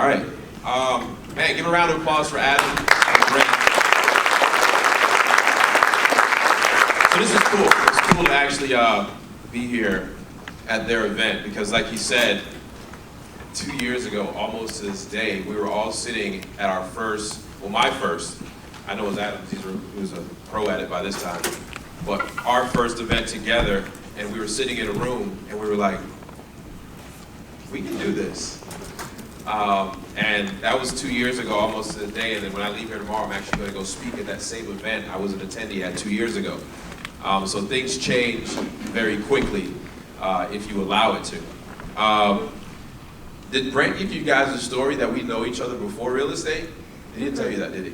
right. Man, give a round of applause for Adam and Brent. So this is cool. It's cool to actually be here at their event because, like he said, 2 years ago, almost to this day, we were all sitting at our first, well, my first, I know it was Adam's, he was a pro at it by this time, but our first event together, and we were sitting in a room, and we were like, we can do this. And that was 2 years ago, almost to the day, and then when I leave here tomorrow, I'm actually going to go speak at that same event I was an attendee at 2 years ago. So things change very quickly if you allow it to. Did Brent give you guys a story that we know each other before real estate? He didn't tell you that, did he?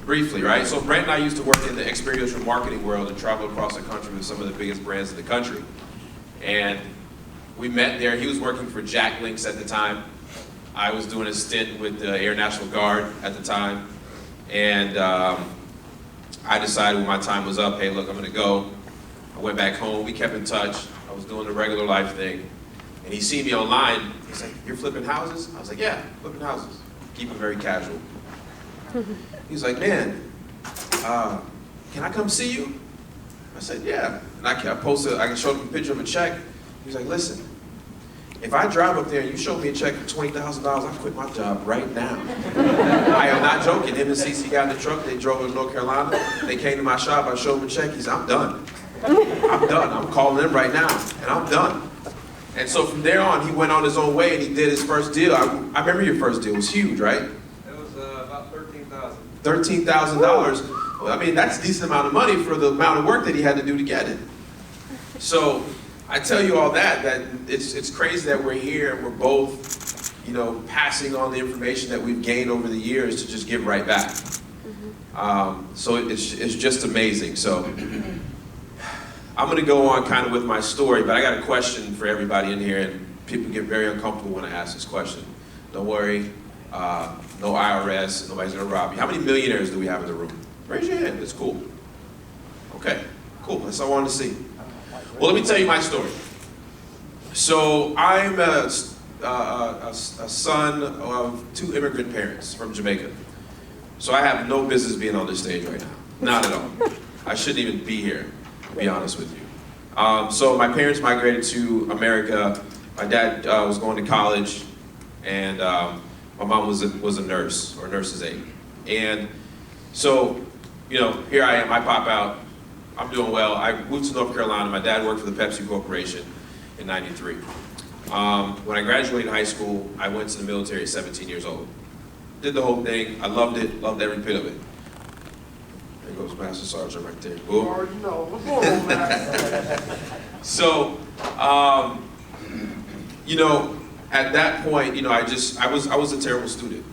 Briefly, right? So Brent and I used to work in the experiential marketing world and travel across the country with some of the biggest brands in the country. And we met there. He was working for Jack Links at the time. I was doing a stint with the Air National Guard at the time. And I decided when my time was up, hey, look, I'm gonna go. I went back home, we kept in touch. I was doing the regular life thing. And he seen me online, he's like, you're flipping houses? I was like, yeah, flipping houses. Keep it very casual. He's like, man, can I come see you? I said, yeah. And I showed him a picture of a check. He's like, listen, if I drive up there and you show me a check for $20,000, I'll quit my job right now. I am not joking. Him and CC got in the truck, they drove to North Carolina, they came to my shop, I showed him a check, he said, I'm done. I'm done, I'm calling him right now, and I'm done. And so from there on, he went on his own way and he did his first deal. I remember your first deal, it was huge, right? It was about $13,000. $13,000. Well, I mean, that's a decent amount of money for the amount of work that he had to do to get it. So I tell you all that it's crazy that we're here and we're both, passing on the information that we've gained over the years to just give right back. So it's just amazing. So I'm going to go on kind of with my story, but I got a question for everybody in here, and people get very uncomfortable when I ask this question. Don't worry, no IRS, nobody's going to rob you. How many millionaires do we have in the room? Raise your hand, it's cool. Okay, cool, that's all I wanted to see. Well, let me tell you my story. So I'm a son of 2 immigrant parents from Jamaica. So I have no business being on this stage right now, not at all. I shouldn't even be here, to be honest with you. So my parents migrated to America. My dad was going to college, and my mom was a nurse, or nurse's aide. And so, here I am, I pop out, I'm doing well. I moved to North Carolina. My dad worked for the Pepsi Corporation in '93. When I graduated high school, I went to the military at 17 years old. Did the whole thing, I loved it, loved every bit of it. There goes Master Sergeant right there. Boom. So, at that point, I was a terrible student.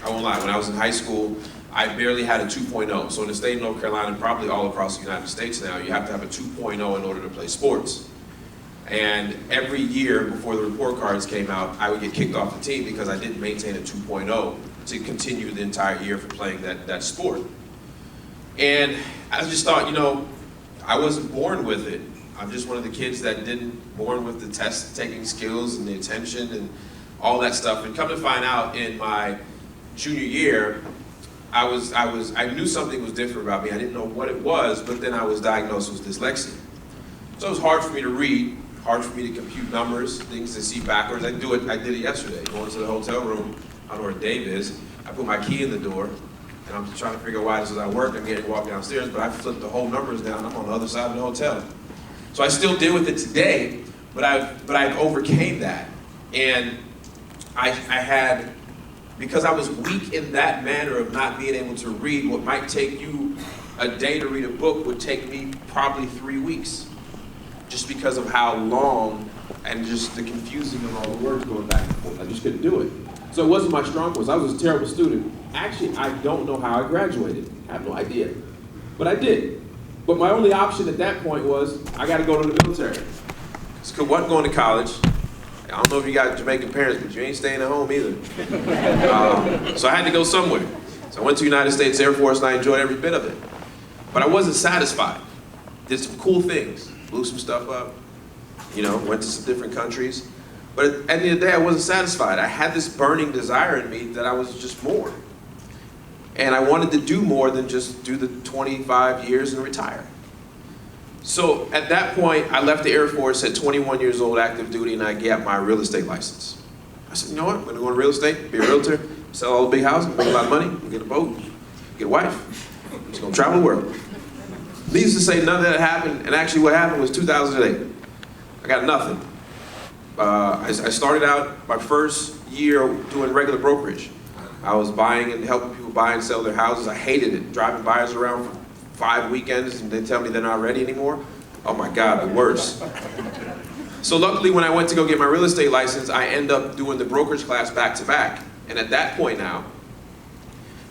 I won't lie. When I was in high school, I barely had a 2.0. So in the state of North Carolina, and probably all across the United States now, you have to have a 2.0 in order to play sports. And every year before the report cards came out, I would get kicked off the team because I didn't maintain a 2.0 to continue the entire year for playing that sport. And I just thought, I wasn't born with it. I'm just one of the kids that didn't born with the test-taking skills and the attention and all that stuff. And come to find out, in my junior year, I knew something was different about me. I didn't know what it was, but then I was diagnosed with dyslexia. So it was hard for me to read, hard for me to compute numbers, things to see backwards. I did it yesterday, going to the hotel room. I don't know where Dave is. I put my key in the door, and I'm trying to figure out why this is at work. I'm getting to walk downstairs, but I flipped the whole numbers down. I'm on the other side of the hotel. So I still deal with it today, but I've overcame that. And I had, because I was weak in that manner of not being able to read, what might take you a day to read a book would take me probably 3 weeks, just because of how long and just the confusing of all the words going back and forth. I just couldn't do it. So it wasn't my strong point. I was a terrible student. Actually, I don't know how I graduated. I have no idea. But I did. But my only option at that point was, I got to go to the military. Because I wasn't going to college. I don't know if you got Jamaican parents, but you ain't staying at home either. So I had to go somewhere. So I went to United States Air Force, and I enjoyed every bit of it. But I wasn't satisfied. Did some cool things. Blew some stuff up. Went to some different countries. But at the end of the day, I wasn't satisfied. I had this burning desire in me that I was just more. And I wanted to do more than just do the 25 years and retire. So at that point, I left the Air Force at 21 years old, active duty, and I got my real estate license. I said, you know what, I'm gonna go into real estate, be a realtor, sell all the big houses, make a lot of money, get a boat, get a wife. I'm just gonna travel the world. Needless to say, none of that happened, and actually what happened was 2008. I got nothing. I started out my first year doing regular brokerage. I was buying and helping people buy and sell their houses. I hated it, driving buyers around for 5 weekends and they tell me they're not ready anymore. Oh my God, the worst. So luckily when I went to go get my real estate license, I ended up doing the brokerage class back to back. And at that point now,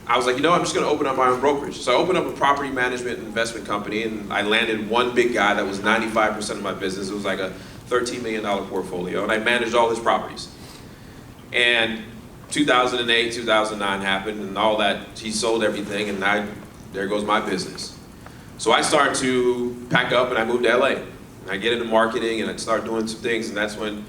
I was like, you know, I'm just gonna open up my own brokerage. So I opened up a property management and investment company, and I landed one big guy that was 95% of my business. It was like a $13 million portfolio, and I managed all his properties. And 2008, 2009 happened, and all that, he sold everything, and there goes my business. So I started to pack up and I moved to LA. And I get into marketing and I start doing some things, and that's when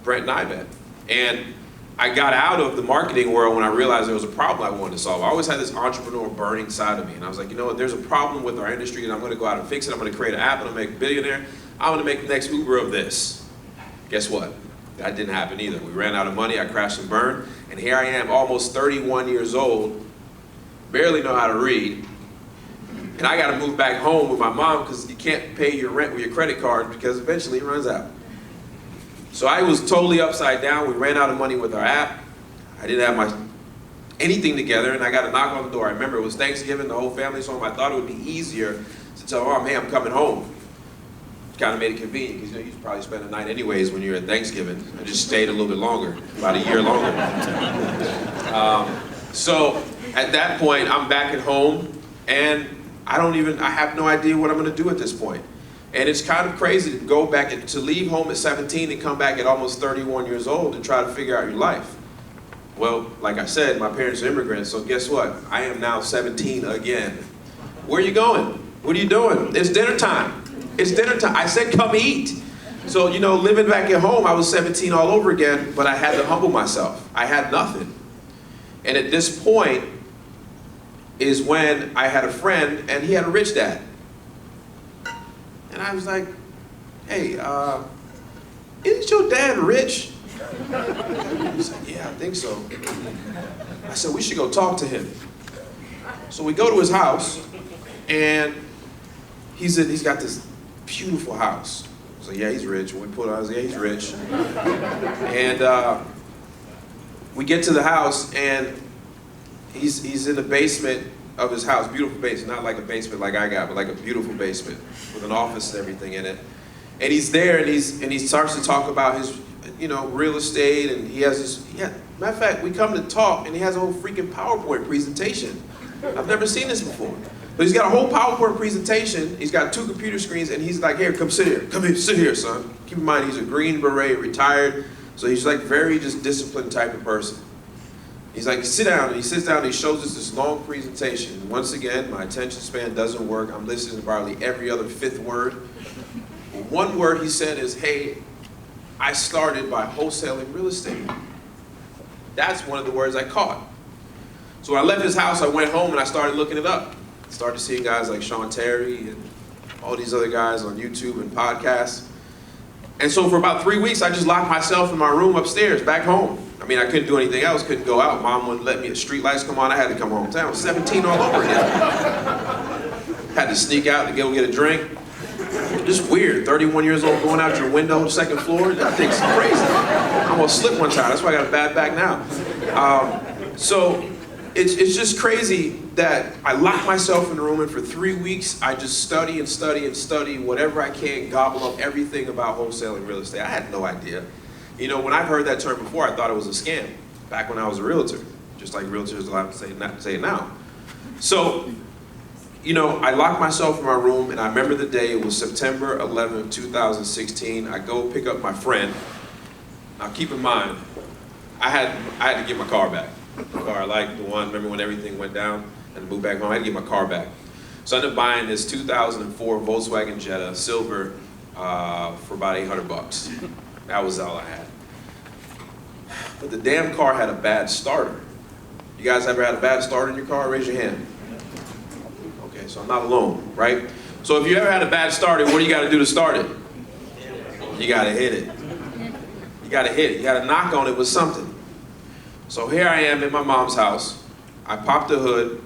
Brent and I met. And I got out of the marketing world when I realized there was a problem I wanted to solve. I always had this entrepreneur burning side of me, and I was like, you know what, there's a problem with our industry, and I'm gonna go out and fix it. I'm gonna create an app, and I'm gonna make a billionaire. I'm gonna make the next Uber of this. Guess what? That didn't happen either. We ran out of money, I crashed and burned, and here I am, almost 31 years old, barely know how to read, and I gotta move back home with my mom because you can't pay your rent with your credit card because eventually it runs out. So I was totally upside down. We ran out of money with our app. I didn't have anything together, and I got a knock on the door. I remember it was Thanksgiving, the whole family's home. I thought it would be easier to tell Mom, hey, I'm coming home. Kind of made it convenient because you probably spend a night anyways when you're at Thanksgiving. I just stayed a little bit longer, about a year longer. So at that point, I'm back at home, and I have no idea what I'm gonna do at this point. And it's kind of crazy to go back, to leave home at 17 and come back at almost 31 years old and try to figure out your life. Well, like I said, my parents are immigrants, so guess what? I am now 17 again. Where are you going? What are you doing? It's dinner time. It's dinner time. I said come eat. So, you know, living back at home, I was 17 all over again, but I had to humble myself. I had nothing. And at this point is when I had a friend, and he had a rich dad. And I was like, hey, isn't your dad rich? He said, yeah, I think so. I said, we should go talk to him. So we go to his house, and he's got this beautiful house. I was like, yeah, he's rich. When we pulled out, I was like, yeah, he's rich. And we get to the house, and he's in the basement of his house, beautiful basement, not like a basement like I got, but like a beautiful basement with an office and everything in it. And he's there, and he starts to talk about his, you know, real estate, and he has this, matter of fact, we come to talk, and he has a whole freaking PowerPoint presentation. I've never seen this before. But he's got a whole PowerPoint presentation, he's got 2 computer screens, and he's like, here, come sit here, sit here, son. Keep in mind, he's a Green Beret, retired, so he's like very just disciplined type of person. He's like, sit down, and he sits down and he shows us this long presentation. Once again, my attention span doesn't work. I'm listening to probably every other 5th word. One word he said is, hey, I started by wholesaling real estate. That's one of the words I caught. So when I left his house, I went home and I started looking it up. Started seeing guys like Sean Terry and all these other guys on YouTube and podcasts. And so for about 3 weeks, I just locked myself in my room upstairs, back home. I mean, I couldn't do anything else, couldn't go out. Mom wouldn't let me, street lights come on, I had to come home. I was 17 all over again. Had to sneak out to go get a drink. Just weird, 31 years old, going out your window, 2nd floor, that thing's crazy. I almost slipped one time, that's why I got a bad back now. So it's just crazy that I lock myself in the room, and for 3 weeks, I just study and study and study whatever I can, gobble up everything about wholesaling real estate. I had no idea. You know, when I've heard that term before, I thought it was a scam, back when I was a realtor, just like realtors allowed to say it now. So, you know, I locked myself in my room, and I remember the day, it was September 11, 2016. I go pick up my friend. Now keep in mind, I had to get my car back. The car I liked, the one, remember when everything went down and moved back home, I had to get my car back. So I ended up buying this 2004 Volkswagen Jetta, silver, for about $800. That was all I had. but the damn car had a bad starter. You guys ever had a bad starter in your car? Raise your hand. Okay, so I'm not alone, right? So if you ever had a bad starter, what do you got to do to start it? You got to hit it. You got to hit it. You got to knock on it with something. So here I am in my mom's house. I pop the hood,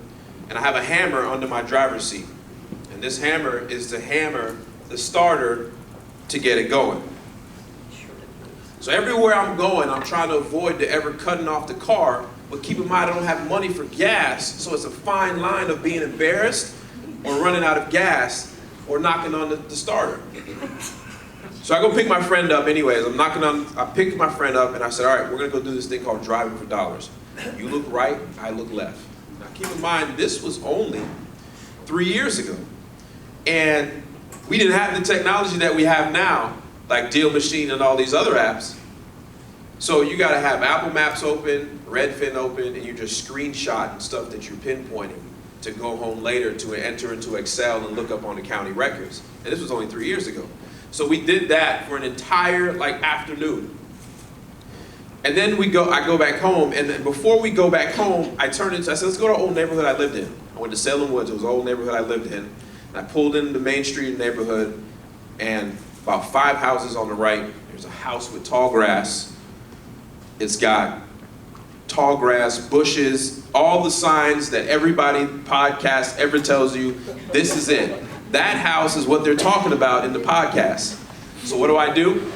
and I have a hammer under my driver's seat. And this hammer is to hammer the starter to get it going. So everywhere I'm going, I'm trying to avoid the ever cutting off the car, but keep in mind I don't have money for gas, so it's a fine line of being embarrassed or running out of gas or knocking on the starter. So I go pick my friend up anyways. I picked my friend up and I said, all right, we're gonna go do this thing called driving for dollars. You look right, I look left. Now keep in mind, this was only 3 years ago. And we didn't have the technology that we have now, like Deal Machine and all these other apps. So you gotta have Apple Maps open, Redfin open, and you're just screenshotting stuff that you're pinpointing to go home later to enter into Excel and look up on the county records. And this was only 3 years ago. So we did that for an entire afternoon. And then I go back home, and then before we go back home, I said, let's go to an old neighborhood I lived in. I went to Salem Woods, it was an old neighborhood I lived in. And I pulled into the main street of the neighborhood, and about 5 houses on the right, there's a house with tall grass. It's got tall grass, bushes, all the signs that everybody podcast ever tells you, this is it. That house is what they're talking about in the podcast. So what do?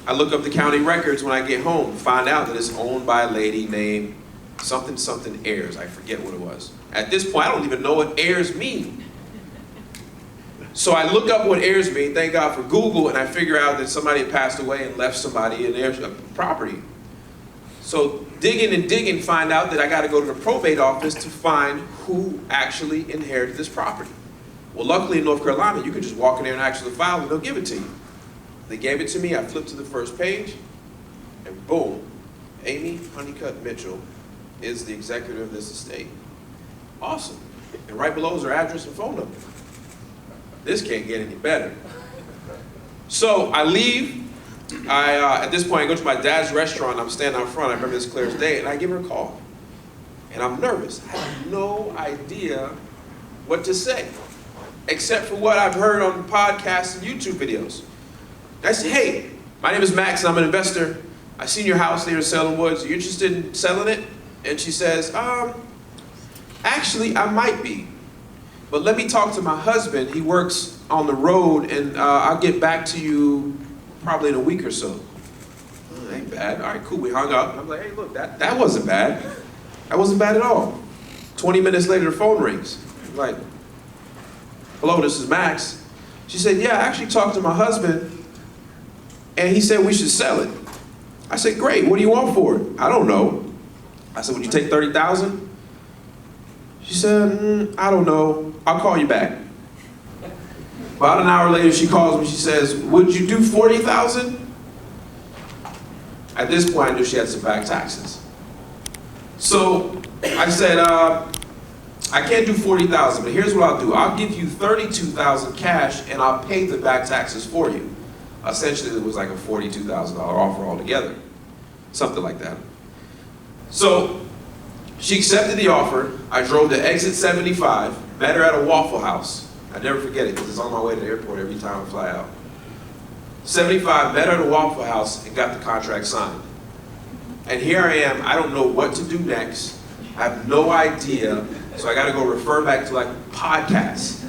I look up the county records when I get home, find out that it's owned by a lady named something Ayers. I forget what it was. At this point, I don't even know what Ayers mean. So I look up what heirs mean, thank God for Google, and I figure out that somebody had passed away and left somebody in their property. So digging, find out that I got to go to the probate office to find who actually inherited this property. Well, luckily in North Carolina, you can just walk in there and ask for the file and they'll give it to you. They gave it to me, I flipped to the first page, and boom, Amy Honeycutt Mitchell is the executor of this estate. Awesome. And right below is her address and phone number. This can't get any better. So I leave. At this point, I go to my dad's restaurant. I'm standing out front. I remember this clear as day, and I give her a call. And I'm nervous. I have no idea what to say, except for what I've heard on the podcasts and YouTube videos. I say, hey, my name is Max, and I'm an investor. I seen your house there in Salem Woods. Are you interested in selling it? And she says, actually, I might be. But let me talk to my husband. He works on the road, and I'll get back to you probably in a week or so. Oh, ain't bad. All right, cool. We hung up. I'm like, hey, look, that wasn't bad. That wasn't bad at all. 20 minutes later, the phone rings. I'm like, hello, this is Max. She said, yeah, I actually talked to my husband, and he said we should sell it. I said, great. What do you want for it? I don't know. I said, would you take $30,000? She said, I don't know. I'll call you back. About an hour later, she calls me. She says, would you do $40,000? At this point, I knew she had some back taxes. So I said, I can't do $40,000, but here's what I'll do. I'll give you $32,000 cash, and I'll pay the back taxes for you. Essentially, it was like a $42,000 offer altogether, something like that. So she accepted the offer. I drove to exit 75, met her at a Waffle House. I never forget it because it's on my way to the airport every time I fly out. 75, met her at a Waffle House and got the contract signed. And here I am, I don't know what to do next. I have no idea, so I gotta go refer back to podcasts.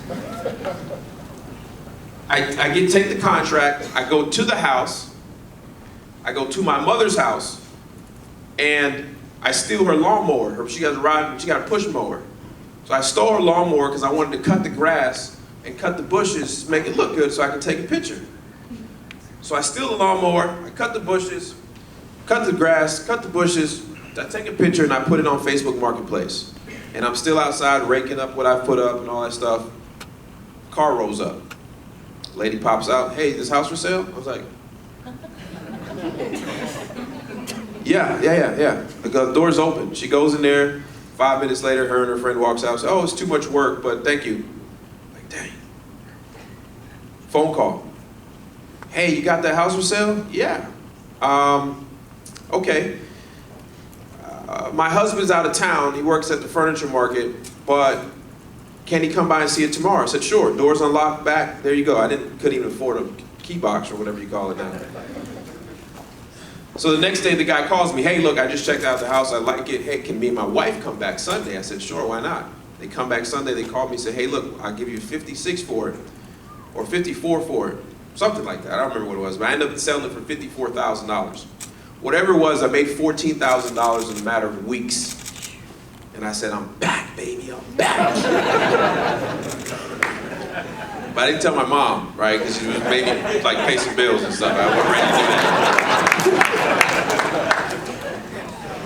I take the contract, I go to the house, I go to my mother's house, and I steal her lawnmower. She got a push mower. So I stole her lawnmower because I wanted to cut the grass and cut the bushes, make it look good so I could take a picture. So I steal the lawnmower, I cut the bushes, cut the grass, cut the bushes, I take a picture and I put it on Facebook Marketplace. And I'm still outside raking up what I've put up and all that stuff. Car rolls up. Lady pops out, hey, this house for sale? I was like, yeah. The door's open. She goes in there. 5 minutes later, her and her friend walks out and says, oh, it's too much work, but thank you. I'm like, dang. Phone call. Hey, you got that house for sale? Yeah. Okay. my husband's out of town, he works at the furniture market, but can he come by and see it tomorrow? I said, sure, doors unlocked back, there you go. Couldn't even afford a key box or whatever you call it now. So the next day the guy calls me, hey look, I just checked out the house, I like it, hey, can me and my wife come back Sunday? I said, sure, why not? They come back Sunday, they call me and say, hey look, I'll give you 56 for it, or 54 for it, something like that, I don't remember what it was, but I ended up selling it for $54,000. Whatever it was, I made $14,000 in a matter of weeks. And I said, I'm back, baby, I'm back. But I didn't tell my mom, right? Because she was maybe like pay some bills and stuff. I wasn't ready to do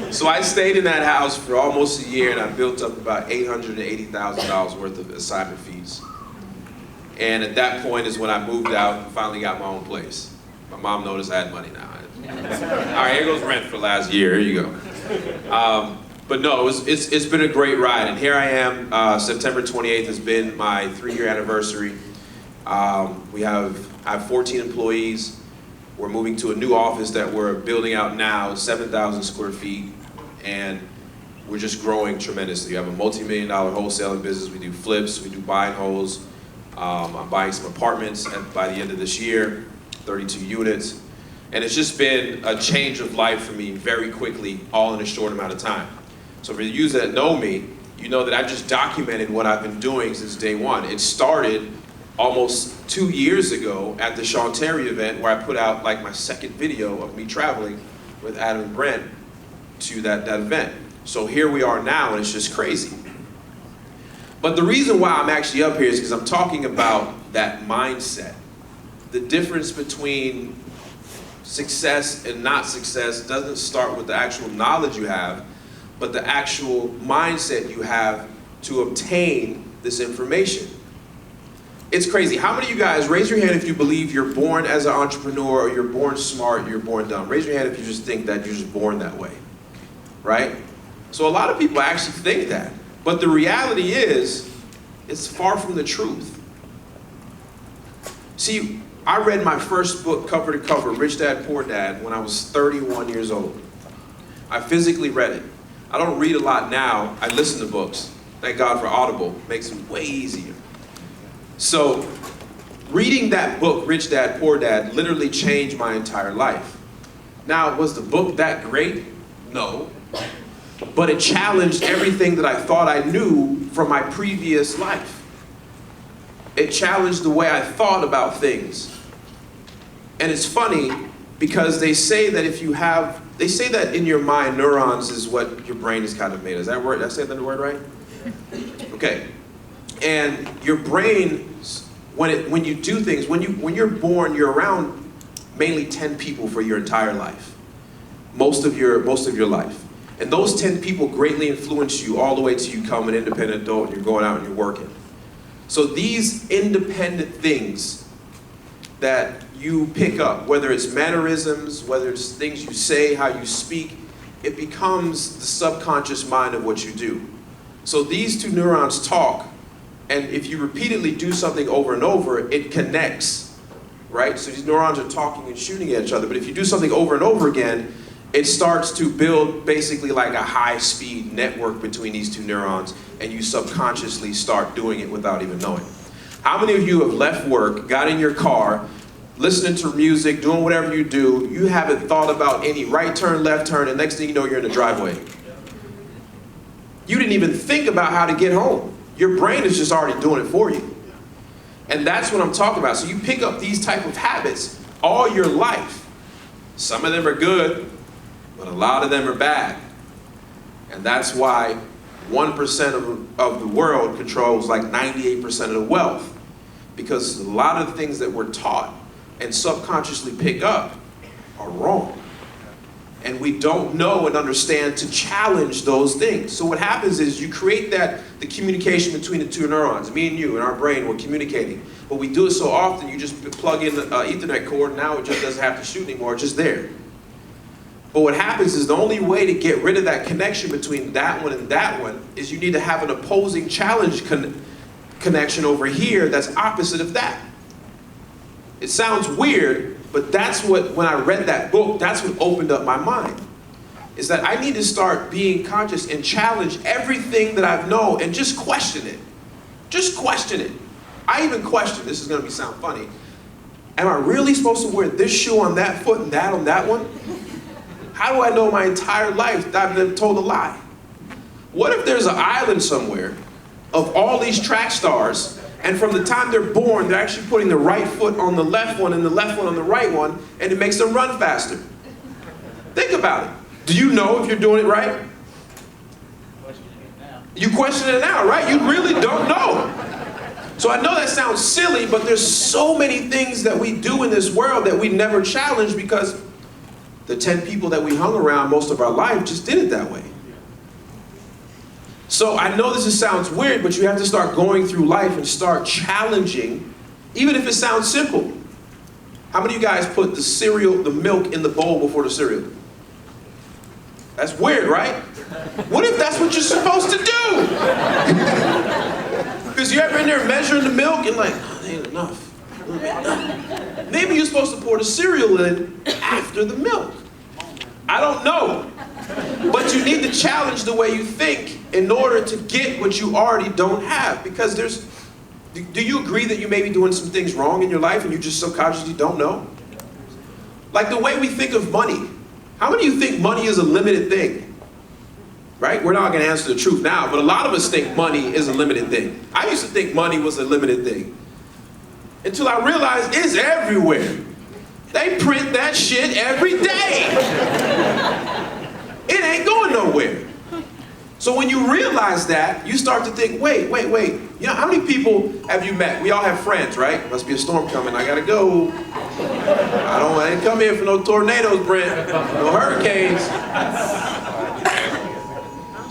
that. So I stayed in that house for almost a year and I built up about $880,000 worth of assignment fees. And at that point is when I moved out and finally got my own place. My mom noticed I had money now. All right, here goes rent for the last year, here you go. But no, it's been a great ride, and here I am, September 28th has been my 3-year anniversary. I have 14 employees. We're moving to a new office that we're building out now, 7,000 square feet, and we're just growing tremendously. We have a multi-million-dollar wholesaling business. We do flips, we do buy and holds. I'm buying some apartments by the end of this year, 32 units. And it's just been a change of life for me very quickly, all in a short amount of time. So for you that know me, you know that I've just documented what I've been doing since day one. It started almost 2 years ago at the Sean Terry event where I put out like my second video of me traveling with Adam and Brent to that event. So here we are now and it's just crazy. But the reason why I'm actually up here is because I'm talking about that mindset. The difference between success and not success doesn't start with the actual knowledge you have, but the actual mindset you have to obtain this information. It's crazy. How many of you guys, raise your hand if you believe you're born as an entrepreneur or you're born smart, you're born dumb. Raise your hand if you just think that you're just born that way, right? So a lot of people actually think that, but the reality is, it's far from the truth. See, I read my first book cover to cover, Rich Dad, Poor Dad, when I was 31 years old. I physically read it. I don't read a lot now, I listen to books. Thank God for Audible, makes it way easier. So, reading that book, Rich Dad, Poor Dad, literally changed my entire life. Now, was the book that great? No. But it challenged everything that I thought I knew from my previous life. It challenged the way I thought about things. And it's funny because they say that they say that in your mind, neurons is what your brain is kind of made of. Is that word, did I say that word right? Okay. And your brain, when you do things, when you're born, you're around mainly 10 people for your entire life. Most of your life. And those 10 people greatly influence you all the way to you become an independent adult and you're going out and you're working. So these independent things that you pick up, whether it's mannerisms, whether it's things you say, how you speak, it becomes the subconscious mind of what you do. So these two neurons talk, and if you repeatedly do something over and over, it connects, right? So these neurons are talking and shooting at each other, but if you do something over and over again, it starts to build basically like a high-speed network between these two neurons, and you subconsciously start doing it without even knowing. How many of you have left work, got in your car, listening to music, doing whatever you do, you haven't thought about any right turn, left turn, and next thing you know, you're in the driveway. You didn't even think about how to get home. Your brain is just already doing it for you. And that's what I'm talking about. So you pick up these type of habits all your life. Some of them are good, but a lot of them are bad. And that's why 1% of the world controls like 98% of the wealth. Because a lot of the things that we're taught and subconsciously pick up are wrong. And we don't know and understand to challenge those things. So what happens is you create the communication between the two neurons. Me and you in our brain, we're communicating. But we do it so often, you just plug in the Ethernet cord, and now it just doesn't have to shoot anymore, it's just there. But what happens is the only way to get rid of that connection between that one and that one is you need to have an opposing challenge connection over here that's opposite of that. It sounds weird, but that's what, when I read that book, that's what opened up my mind. is that I need to start being conscious and challenge everything that I know and just question it. Just question it. I even question, this is going to sound funny, am I really supposed to wear this shoe on that foot and that on that one? How do I know my entire life that I've been told a lie? What if there's an island somewhere of all these track stars, and from the time they're born, they're actually putting the right foot on the left one and the left one on the right one, and it makes them run faster? Think about it. Do you know if you're doing it right? You question it now, right? You really don't know. So I know that sounds silly, but there's so many things that we do in this world that we never challenge because the 10 people that we hung around most of our life just did it that way. So I know this sounds weird, but you have to start going through life and start challenging, even if it sounds simple. How many of you guys put the cereal, the milk in the bowl before the cereal? That's weird, right? What if that's what you're supposed to do? Because you ever in there measuring the milk and like, oh, that ain't enough. Maybe you're supposed to pour the cereal in after the milk. I don't know. But you need to challenge the way you think in order to get what you already don't have. Because do you agree that you may be doing some things wrong in your life and you just subconsciously don't know? Like the way we think of money. How many of you think money is a limited thing? Right? We're not going to answer the truth now, but a lot of us think money is a limited thing. I used to think money was a limited thing. Until I realized it's everywhere. They print that shit every day. It ain't going nowhere. So when you realize that, you start to think, wait. You know, how many people have you met? We all have friends, right? Must be a storm coming, I gotta go. I didn't come here for no tornadoes, Brent. No hurricanes.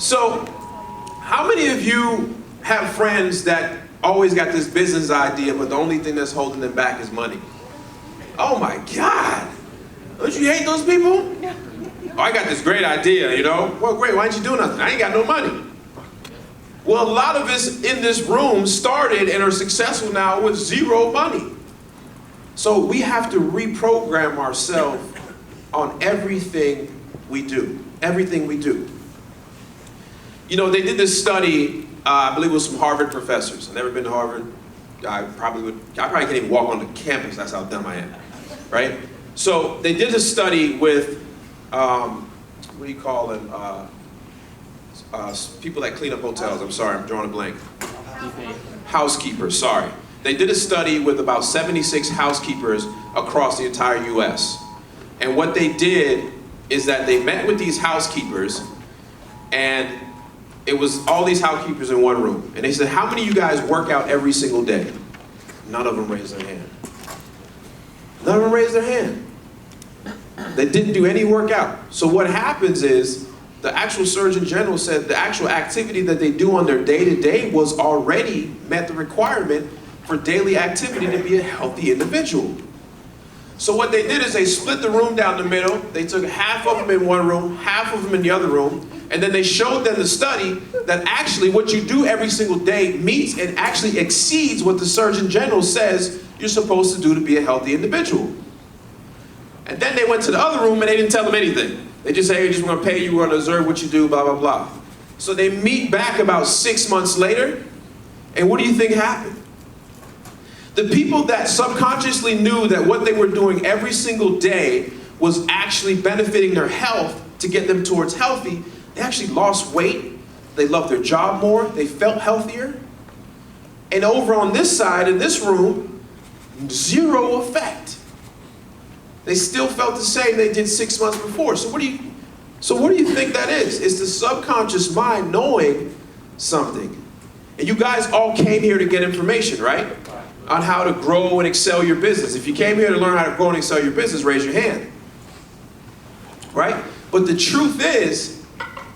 So, how many of you have friends that always got this business idea, but the only thing that's holding them back is money? Oh my God! Don't you hate those people? Oh, I got this great idea, you know? Well, great, why didn't you do nothing? I ain't got no money. Well, a lot of us in this room started and are successful now with zero money. So we have to reprogram ourselves on everything we do. Everything we do. You know, they did this study, I believe it was some Harvard professors. I've never been to Harvard. I probably can't even walk on the campus, that's how dumb I am, right? So they did a study with, what do you call them? People that clean up hotels. I'm sorry, I'm drawing a blank. Housekeepers, sorry. They did a study with about 76 housekeepers across the entire US. And what they did is that they met with these housekeepers, and it was all these housekeepers in one room. And they said, how many of you guys work out every single day? None of them raised their hand. None of them raised their hand. They didn't do any workout. So what happens is, the actual Surgeon General said the actual activity that they do on their day-to-day was already met the requirement for daily activity to be a healthy individual. So what they did is they split the room down the middle. They took half of them in one room, half of them in the other room, and then they showed them the study that actually what you do every single day meets and actually exceeds what the Surgeon General says you're supposed to do to be a healthy individual. And then they went to the other room and they didn't tell them anything. They just say, hey, we're going to pay you, we're going to observe what you do, blah, blah, blah. So they meet back about 6 months later, and what do you think happened? The people that subconsciously knew that what they were doing every single day was actually benefiting their health to get them towards healthy, they actually lost weight, they loved their job more, they felt healthier. And over on this side, in this room, zero effect. They still felt the same they did 6 months before. So what do you think that is? It's the subconscious mind knowing something. And you guys all came here to get information, right? On how to grow and excel your business. If you came here to learn how to grow and excel your business, raise your hand. Right? But the truth is,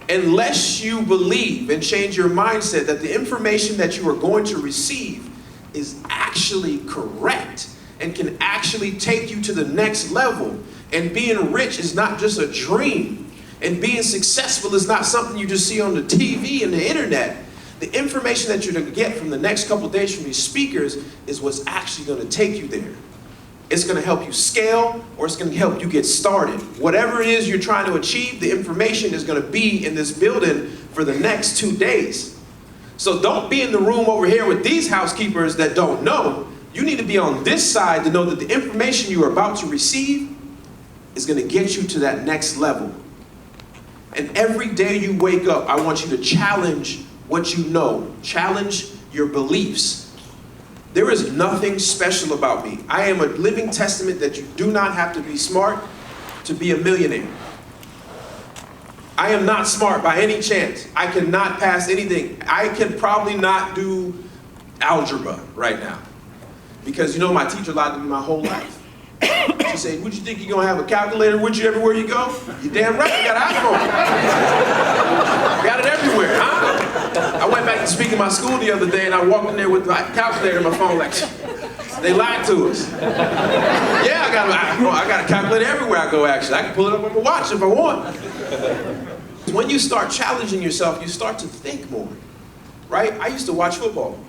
unless you believe and change your mindset that the information that you are going to receive is actually correct and can actually take you to the next level, and being rich is not just a dream, and being successful is not something you just see on the TV and the internet. The information that you're going to get from the next couple days from these speakers is what's actually going to take you there. It's going to help you scale, or it's going to help you get started. Whatever it is you're trying to achieve, the information is going to be in this building for the next 2 days. So don't be in the room over here with these housekeepers that don't know. You need to be on this side to know that the information you are about to receive is going to get you to that next level. And every day you wake up, I want you to challenge what you know. Challenge your beliefs. There is nothing special about me. I am a living testament that you do not have to be smart to be a millionaire. I am not smart by any chance. I cannot pass anything. I can probably not do algebra right now. Because you know my teacher lied to me my whole life. She said, "Would you think you're gonna have a calculator with you everywhere you go? You're damn right, you got an iPhone. Got it everywhere, huh?" I went back to speak in my school the other day and I walked in there with my calculator in my phone like, they lied to us. Yeah, I got a calculator everywhere I go actually. I can pull it up on my watch if I want. When you start challenging yourself, you start to think more, right? I used to watch football.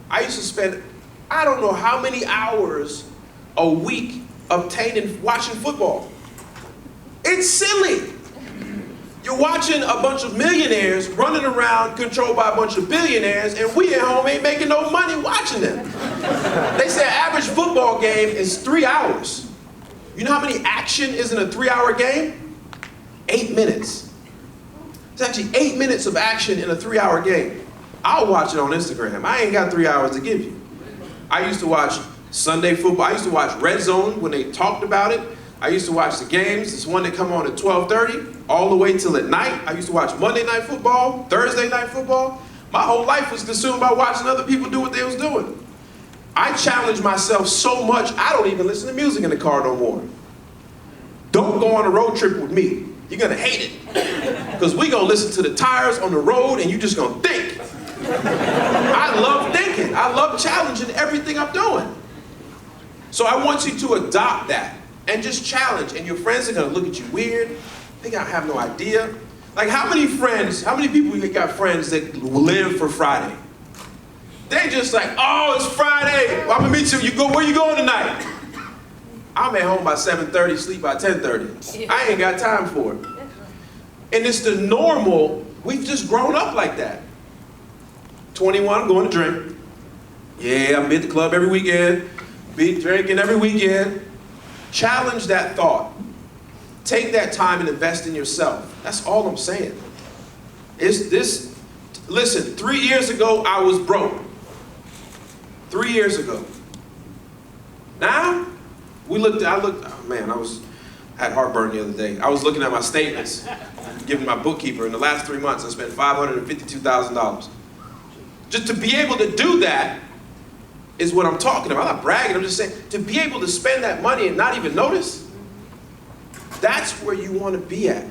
I used to spend, I don't know how many hours a week watching football. It's silly. You're watching a bunch of millionaires running around controlled by a bunch of billionaires, and we at home ain't making no money watching them. They say an average football game is 3 hours. You know how many action is in a 3-hour game? 8 minutes. It's actually 8 minutes of action in a 3-hour game. I'll watch it on Instagram. I ain't got 3 hours to give you. I used to watch Sunday football. I used to watch Red Zone when they talked about it. I used to watch the games. It's one that come on at 12:30 all the way till at night. I used to watch Monday Night Football, Thursday Night Football. My whole life was consumed by watching other people do what they was doing. I challenge myself so much, I don't even listen to music in the car no more. Don't go on a road trip with me. You're gonna hate it. Because we gonna listen to the tires on the road and you just gonna think. I love thinking. I love challenging everything I'm doing. So I want you to adopt that and just challenge. And your friends are gonna look at you weird. They gotta have no idea. Like how many people you got friends that live for Friday? They just like, "Oh, it's Friday. Well, I'm gonna meet you. Where you going tonight?" I'm at home by 7:30, sleep by 10:30. I ain't got time for it. And it's the normal. We've just grown up like that. 21, I'm going to drink. Yeah, I'm at the club every weekend. Be drinking every weekend. Challenge that thought. Take that time and invest in yourself. That's all I'm saying. Listen, 3 years ago, I was broke. 3 years ago. Now, I had heartburn the other day. I was looking at my statements, giving my bookkeeper. In the last 3 months, I spent $552,000. Just to be able to do that is what I'm talking about. I'm not bragging, I'm just saying, to be able to spend that money and not even notice, that's where you want to be at.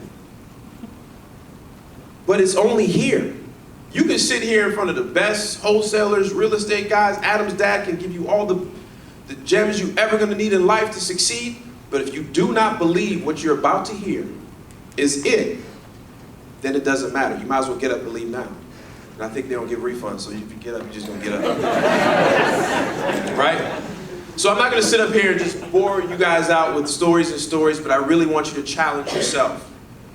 But it's only here. You can sit here in front of the best wholesalers, real estate guys. Adam's dad can give you all the gems you're ever going to need in life to succeed. But if you do not believe what you're about to hear is it, then it doesn't matter. You might as well get up and leave now. And I think they don't give refunds, so if you get up, you're just going to get up. Right? So I'm not going to sit up here and just bore you guys out with stories and stories, but I really want you to challenge yourself.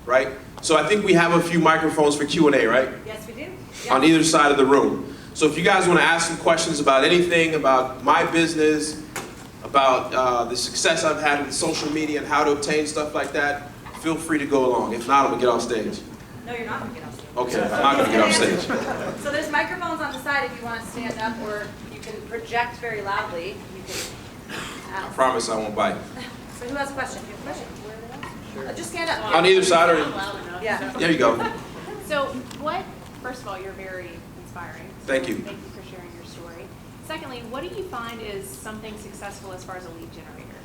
Right? So I think we have a few microphones for Q&A, right? Yes, we do. Yep. On either side of the room. So if you guys want to ask some questions about anything, about my business, about the success I've had with social media and how to obtain stuff like that, feel free to go along. If not, I'm going to get off stage. No, you're not going to get off stage. Okay, I'm not going to get off stage. So there's microphones on the side if you want to stand up, or you can project very loudly. You can I promise I won't bite. So who has a question? Do you have a question? Sure. Just stand up. On either side, or yeah. There you go. So first of all, you're very inspiring. So Thank you. Thank you for sharing your story. Secondly, what do you find is something successful as far as a lead generator?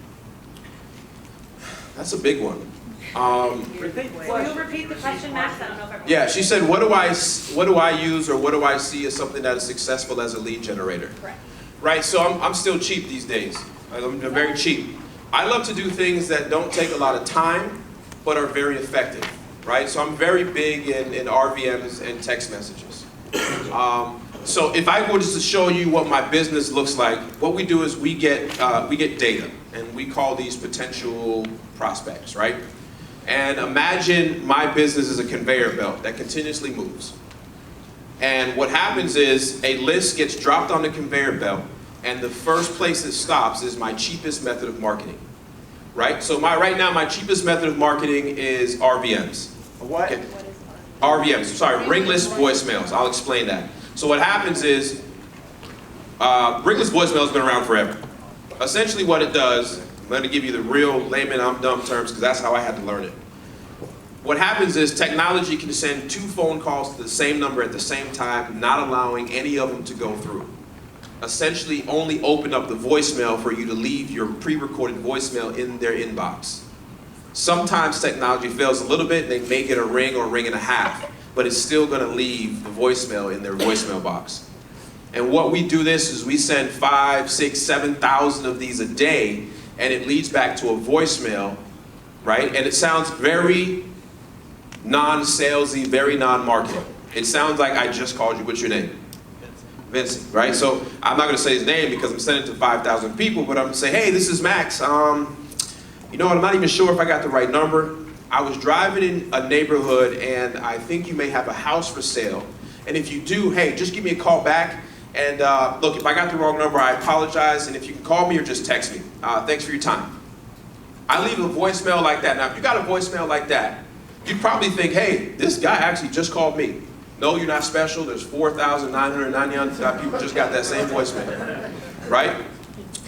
That's a big one. Will you repeat the question, Max? I don't know if everyone... Yeah, she said, what do I use or what do I see as something that is successful as a lead generator? Correct. Right, so I'm still cheap these days. I'm very cheap. I love to do things that don't take a lot of time, but are very effective, right? So I'm very big in RVMs and text messages. So if I were just to show you what my business looks like, what we do is we get data, and we call these potential prospects, right? And imagine my business is a conveyor belt that continuously moves. And what happens is a list gets dropped on the conveyor belt, and the first place it stops is my cheapest method of marketing, right? So right now, my cheapest method of marketing is RVMs. What? Okay. RVMs, sorry, ringless voicemails. I'll explain that. So what happens is, ringless voicemail has been around forever. Essentially what it does, I'm going to give you the real layman I'm dumb terms because that's how I had to learn it. What happens is technology can send 2 phone calls to the same number at the same time, not allowing any of them to go through. Essentially only open up the voicemail for you to leave your pre-recorded voicemail in their inbox. Sometimes technology fails a little bit, they may get a ring or a ring and a half, but it's still going to leave the voicemail in their voicemail box. And what we do this is we send 5, 6, 7,000 of these a day, and it leads back to a voicemail, right? And it sounds very non-salesy, very non-marketing. It sounds like I just called you. What's your name? Vincent, right? So I'm not going to say his name because I'm sending it to 5,000 people, but I'm going to say, hey, this is Max. You know what, I'm not even sure if I got the right number. I was driving in a neighborhood and I think you may have a house for sale. And if you do, hey, just give me a call back. And look, if I got the wrong number, I apologize. And if you can call me or just text me. Thanks for your time. I leave a voicemail like that. Now, if you got a voicemail like that, you'd probably think, hey, this guy actually just called me. No, you're not special. There's 4,999 people just got that same voicemail, right?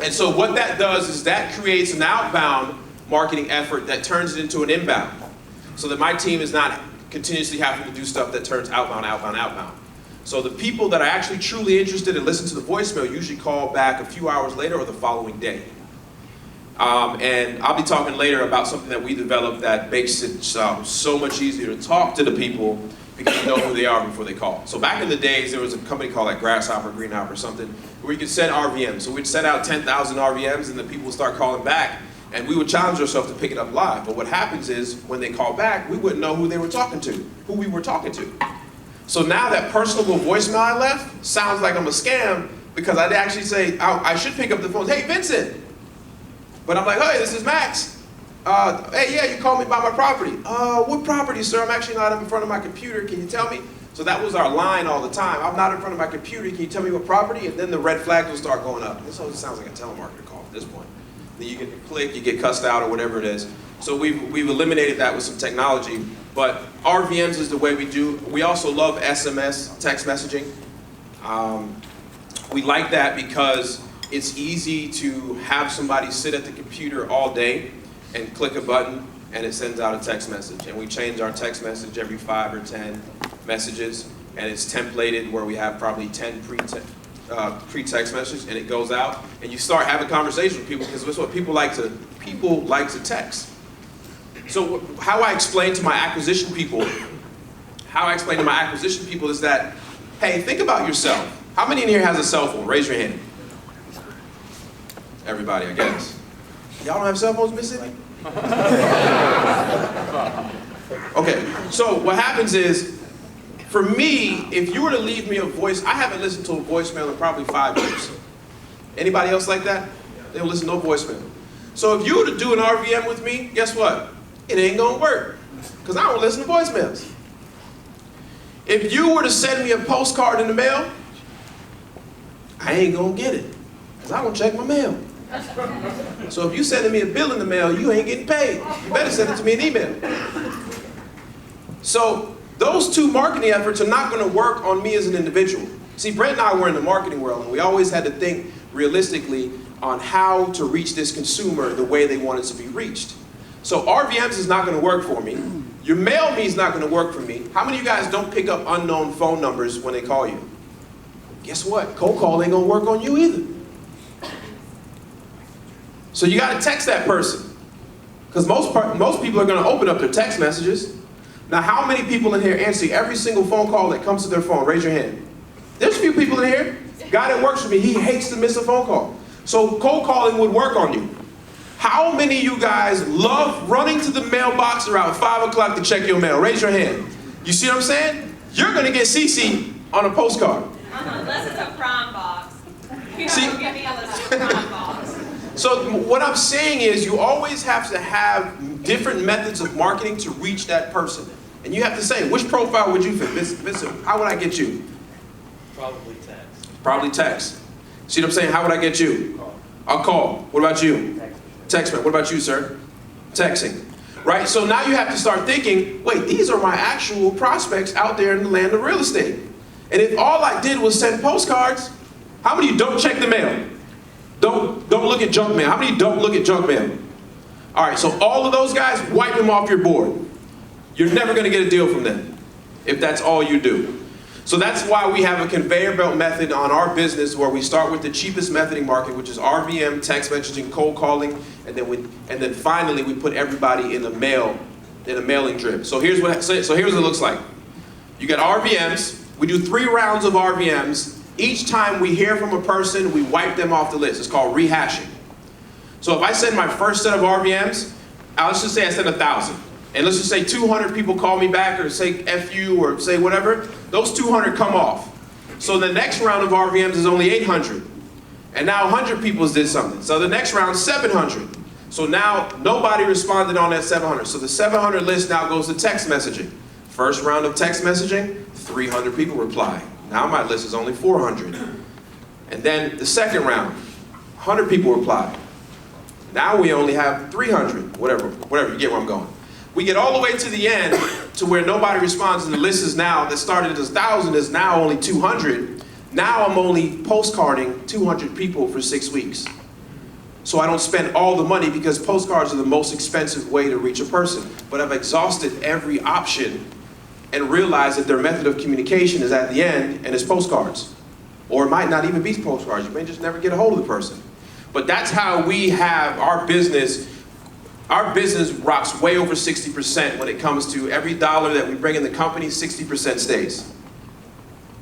And so what that does is that creates an outbound marketing effort that turns it into an inbound, so that my team is not continuously having to do stuff that turns outbound, outbound, outbound. So the people that are actually truly interested and listen to the voicemail usually call back a few hours later or the following day. And I'll be talking later about something that we developed that makes it so much easier to talk to the people because you know who they are before they call. So back in the days, there was a company called like Grasshopper, Greenhopper or something, where you could send RVMs. So we'd send out 10,000 RVMs and the people would start calling back. And we would challenge ourselves to pick it up live. But what happens is, when they call back, we wouldn't know who they were talking to, who we were talking to. So now that personable voicemail I left sounds like I'm a scam because I'd actually say, I should pick up the phone, hey, Vincent. But I'm like, hey, this is Max. Hey, yeah, you called me about my property. What property, sir? I'm actually not in front of my computer. Can you tell me? So that was our line all the time. I'm not in front of my computer. Can you tell me what property? And then the red flags will start going up. This always sounds like a telemarketer call at this point. Then you get a click, you get cussed out or whatever it is. So we've eliminated that with some technology. But RVMs is the way we do. We also love SMS, text messaging. We like that because it's easy to have somebody sit at the computer all day and click a button and it sends out a text message. And we change our text message every 5 or 10 messages. And it's templated where we have probably 10 pre-text messages, and it goes out, and you start having conversations with people because that's what people like to text. So how I explain to my acquisition people is that, hey, think about yourself. How many in here has a cell phone? Raise your hand. Everybody, I guess. Y'all don't have cell phones, Mississippi? Okay, so what happens is, for me, if you were to leave me a voice, I haven't listened to a voicemail in probably 5 years. Anybody else like that? They don't listen to no voicemail. So if you were to do an RVM with me, guess what? It ain't gonna work, because I don't listen to voicemails. If you were to send me a postcard in the mail, I ain't gonna get it, because I don't check my mail. So if you sending me a bill in the mail, you ain't getting paid. You better send it to me in email. So those 2 marketing efforts are not going to work on me as an individual. See, Brent and I were in the marketing world, and we always had to think realistically on how to reach this consumer the way they wanted to be reached. So RVMs is not going to work for me. Your mail me is not going to work for me. How many of you guys don't pick up unknown phone numbers when they call you? Guess what? Cold call ain't going to work on you either. So you got to text that person, because most people are going to open up their text messages. Now, how many people in here answer every single phone call that comes to their phone? Raise your hand. There's a few people in here. Guy that works for me, he hates to miss a phone call. So cold calling would work on you. How many of you guys love running to the mailbox around 5 o'clock to check your mail? Raise your hand. You see what I'm saying? You're going to get CC on a postcard. Unless it's a prom box. You See- don't give me a list of prom box. So what I'm saying is you always have to have different methods of marketing to reach that person. And you have to say, which profile would you fit? Vincent, how would I get you? Probably text. Probably text. See what I'm saying? How would I get you? Call. I'll call. What about you? Text. Text. What about you, sir? Texting. Right? So now you have to start thinking, wait, these are my actual prospects out there in the land of real estate. And if all I did was send postcards, how many of you don't check the mail? Don't look at junk mail. How many of you don't look at junk mail? All right, so all of those guys, wipe them off your board. You're never going to get a deal from them if that's all you do. So that's why we have a conveyor belt method on our business where we start with the cheapest method in market, which is RVM, text messaging, cold calling, and then finally we put everybody in a mailing drip. So here's what it looks like. You got RVMs. We do 3 rounds of RVMs. Each time we hear from a person, we wipe them off the list. It's called rehashing. So if I send my first set of RVMs, let's just say I send 1,000. And let's just say 200 people call me back or say F you or say whatever, those 200 come off. So the next round of RVMs is only 800. And now 100 people did something. So the next round, 700. So now nobody responded on that 700. So the 700 list now goes to text messaging. First round of text messaging, 300 people reply. Now my list is only 400. And then the second round, 100 people reply. Now we only have 300, whatever, you get where I'm going. We get all the way to the end to where nobody responds and the list is now, that started as 1,000 is now only 200. Now I'm only postcarding 200 people for 6 weeks. So I don't spend all the money because postcards are the most expensive way to reach a person. But I've exhausted every option and realized that their method of communication is at the end and it's postcards. Or it might not even be postcards. You may just never get a hold of the person. But that's how we have our business. Our business rocks way over 60% when it comes to every dollar that we bring in the company, 60% stays.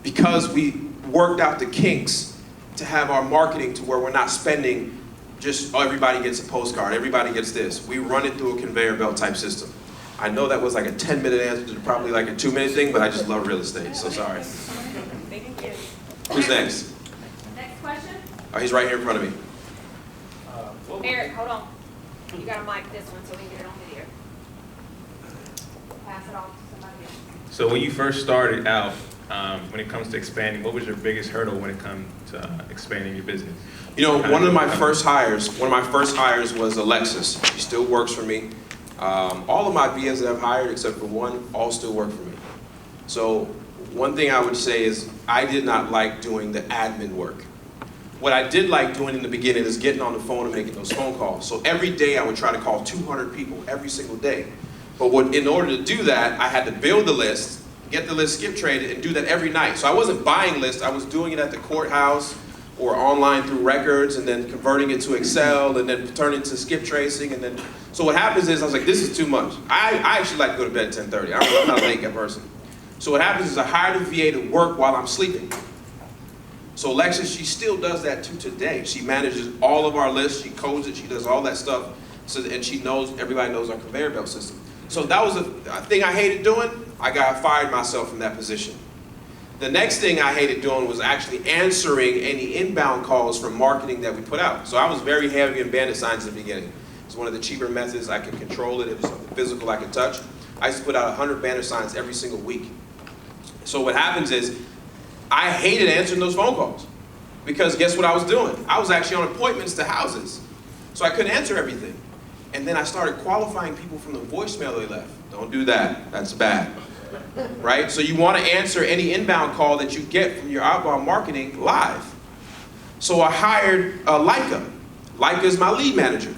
Because we worked out the kinks to have our marketing to where we're not spending just, oh, everybody gets a postcard, everybody gets this. We run it through a conveyor belt type system. I know that was like a 10-minute answer to probably like a 2-minute thing, but I just love real estate, so sorry. Thank you. Who's next? Next question? Oh, he's right here in front of me. Eric, hold on. You gotta mic this one so we can get it on video. Pass it off to somebody else. So when you first started out, when it comes to expanding, what was your biggest hurdle when it comes to expanding your business? You know, one of my first hires was Alexis. She still works for me. All of my VMs that I've hired, except for one, all still work for me. So one thing I would say is I did not like doing the admin work. What I did like doing in the beginning is getting on the phone and making those phone calls. So every day I would try to call 200 people every single day. But in order to do that, I had to build the list, get the list skip traded, and do that every night. So I wasn't buying lists, I was doing it at the courthouse or online through records and then converting it to Excel and then turning it to skip tracing. And then, so what happens is I was like, this is too much. I actually like to go to bed at 10:30. I'm not a late person. So what happens is I hired a VA to work while I'm sleeping. So Alexis, she still does that to today. She manages all of our lists, she codes it, she does all that stuff, and she knows, everybody knows our conveyor belt system. So that was a thing I hated doing. I fired myself from that position. The next thing I hated doing was actually answering any inbound calls from marketing that we put out. So I was very heavy in bandit signs in the beginning. It's one of the cheaper methods. I could control it. It was something physical I could touch. I used to put out 100 banner signs every single week. So what happens is, I hated answering those phone calls because guess what I was doing? I was actually on appointments to houses. So I couldn't answer everything. And then I started qualifying people from the voicemail they left. Don't do that, that's bad. Right? So you want to answer any inbound call that you get from your outbound marketing live. So I hired Leica. Leica is my lead manager.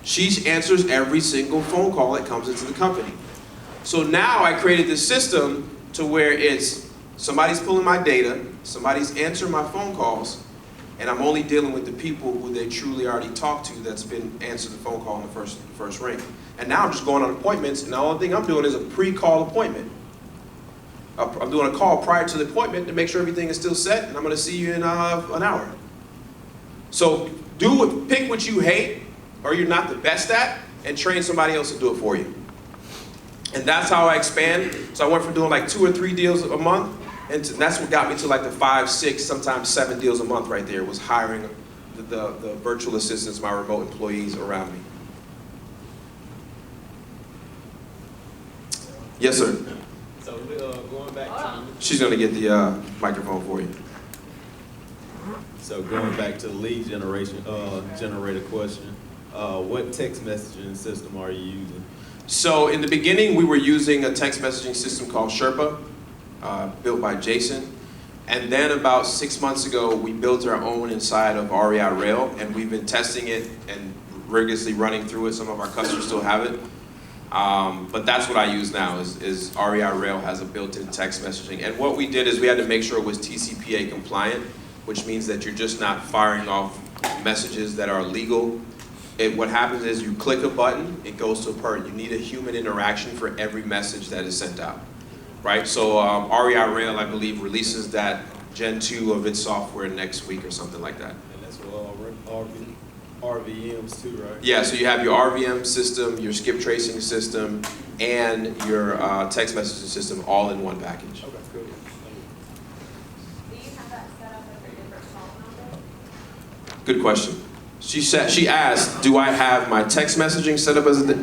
She answers every single phone call that comes into the company. So now I created this system to where it's somebody's pulling my data, somebody's answering my phone calls, and I'm only dealing with the people who they truly already talked to that's been answered the phone call in the first ring. And now I'm just going on appointments, and the only thing I'm doing is a pre-call appointment. I'm doing a call prior to the appointment to make sure everything is still set, and I'm going to see you in an hour. So pick what you hate, or you're not the best at, and train somebody else to do it for you. And that's how I expand. So I went from doing like 2 or 3 deals a month And that's what got me to like the 5, 6, sometimes 7 deals a month right there, was hiring the virtual assistants, my remote employees around me. Yes, sir. So going back to She's gonna get the microphone for you. the lead generation generator question, what text messaging system are you using? So in the beginning, we were using a text messaging system called Sherpa, built by Jason. And then about 6 months ago, we built our own inside of REI Rail, and we've been testing it and rigorously running through it. Some of our customers still have it. But that's what I use now, is REI Rail has a built-in text messaging. And what we did is we had to make sure it was TCPA compliant, which means that you're just not firing off messages that are illegal. What happens is you click a button, it goes to a person. You need a human interaction for every message that is sent out, right? So REI Rail, I believe, releases that Gen 2 of its software next week or something like that. And that's for RVMs too, right? Yeah, so you have your RVM system, your skip tracing system, and your text messaging system all in one package. Okay, cool. Do you have that set up with a different phone number? Good question. She asked, do I have my text messaging set up as a...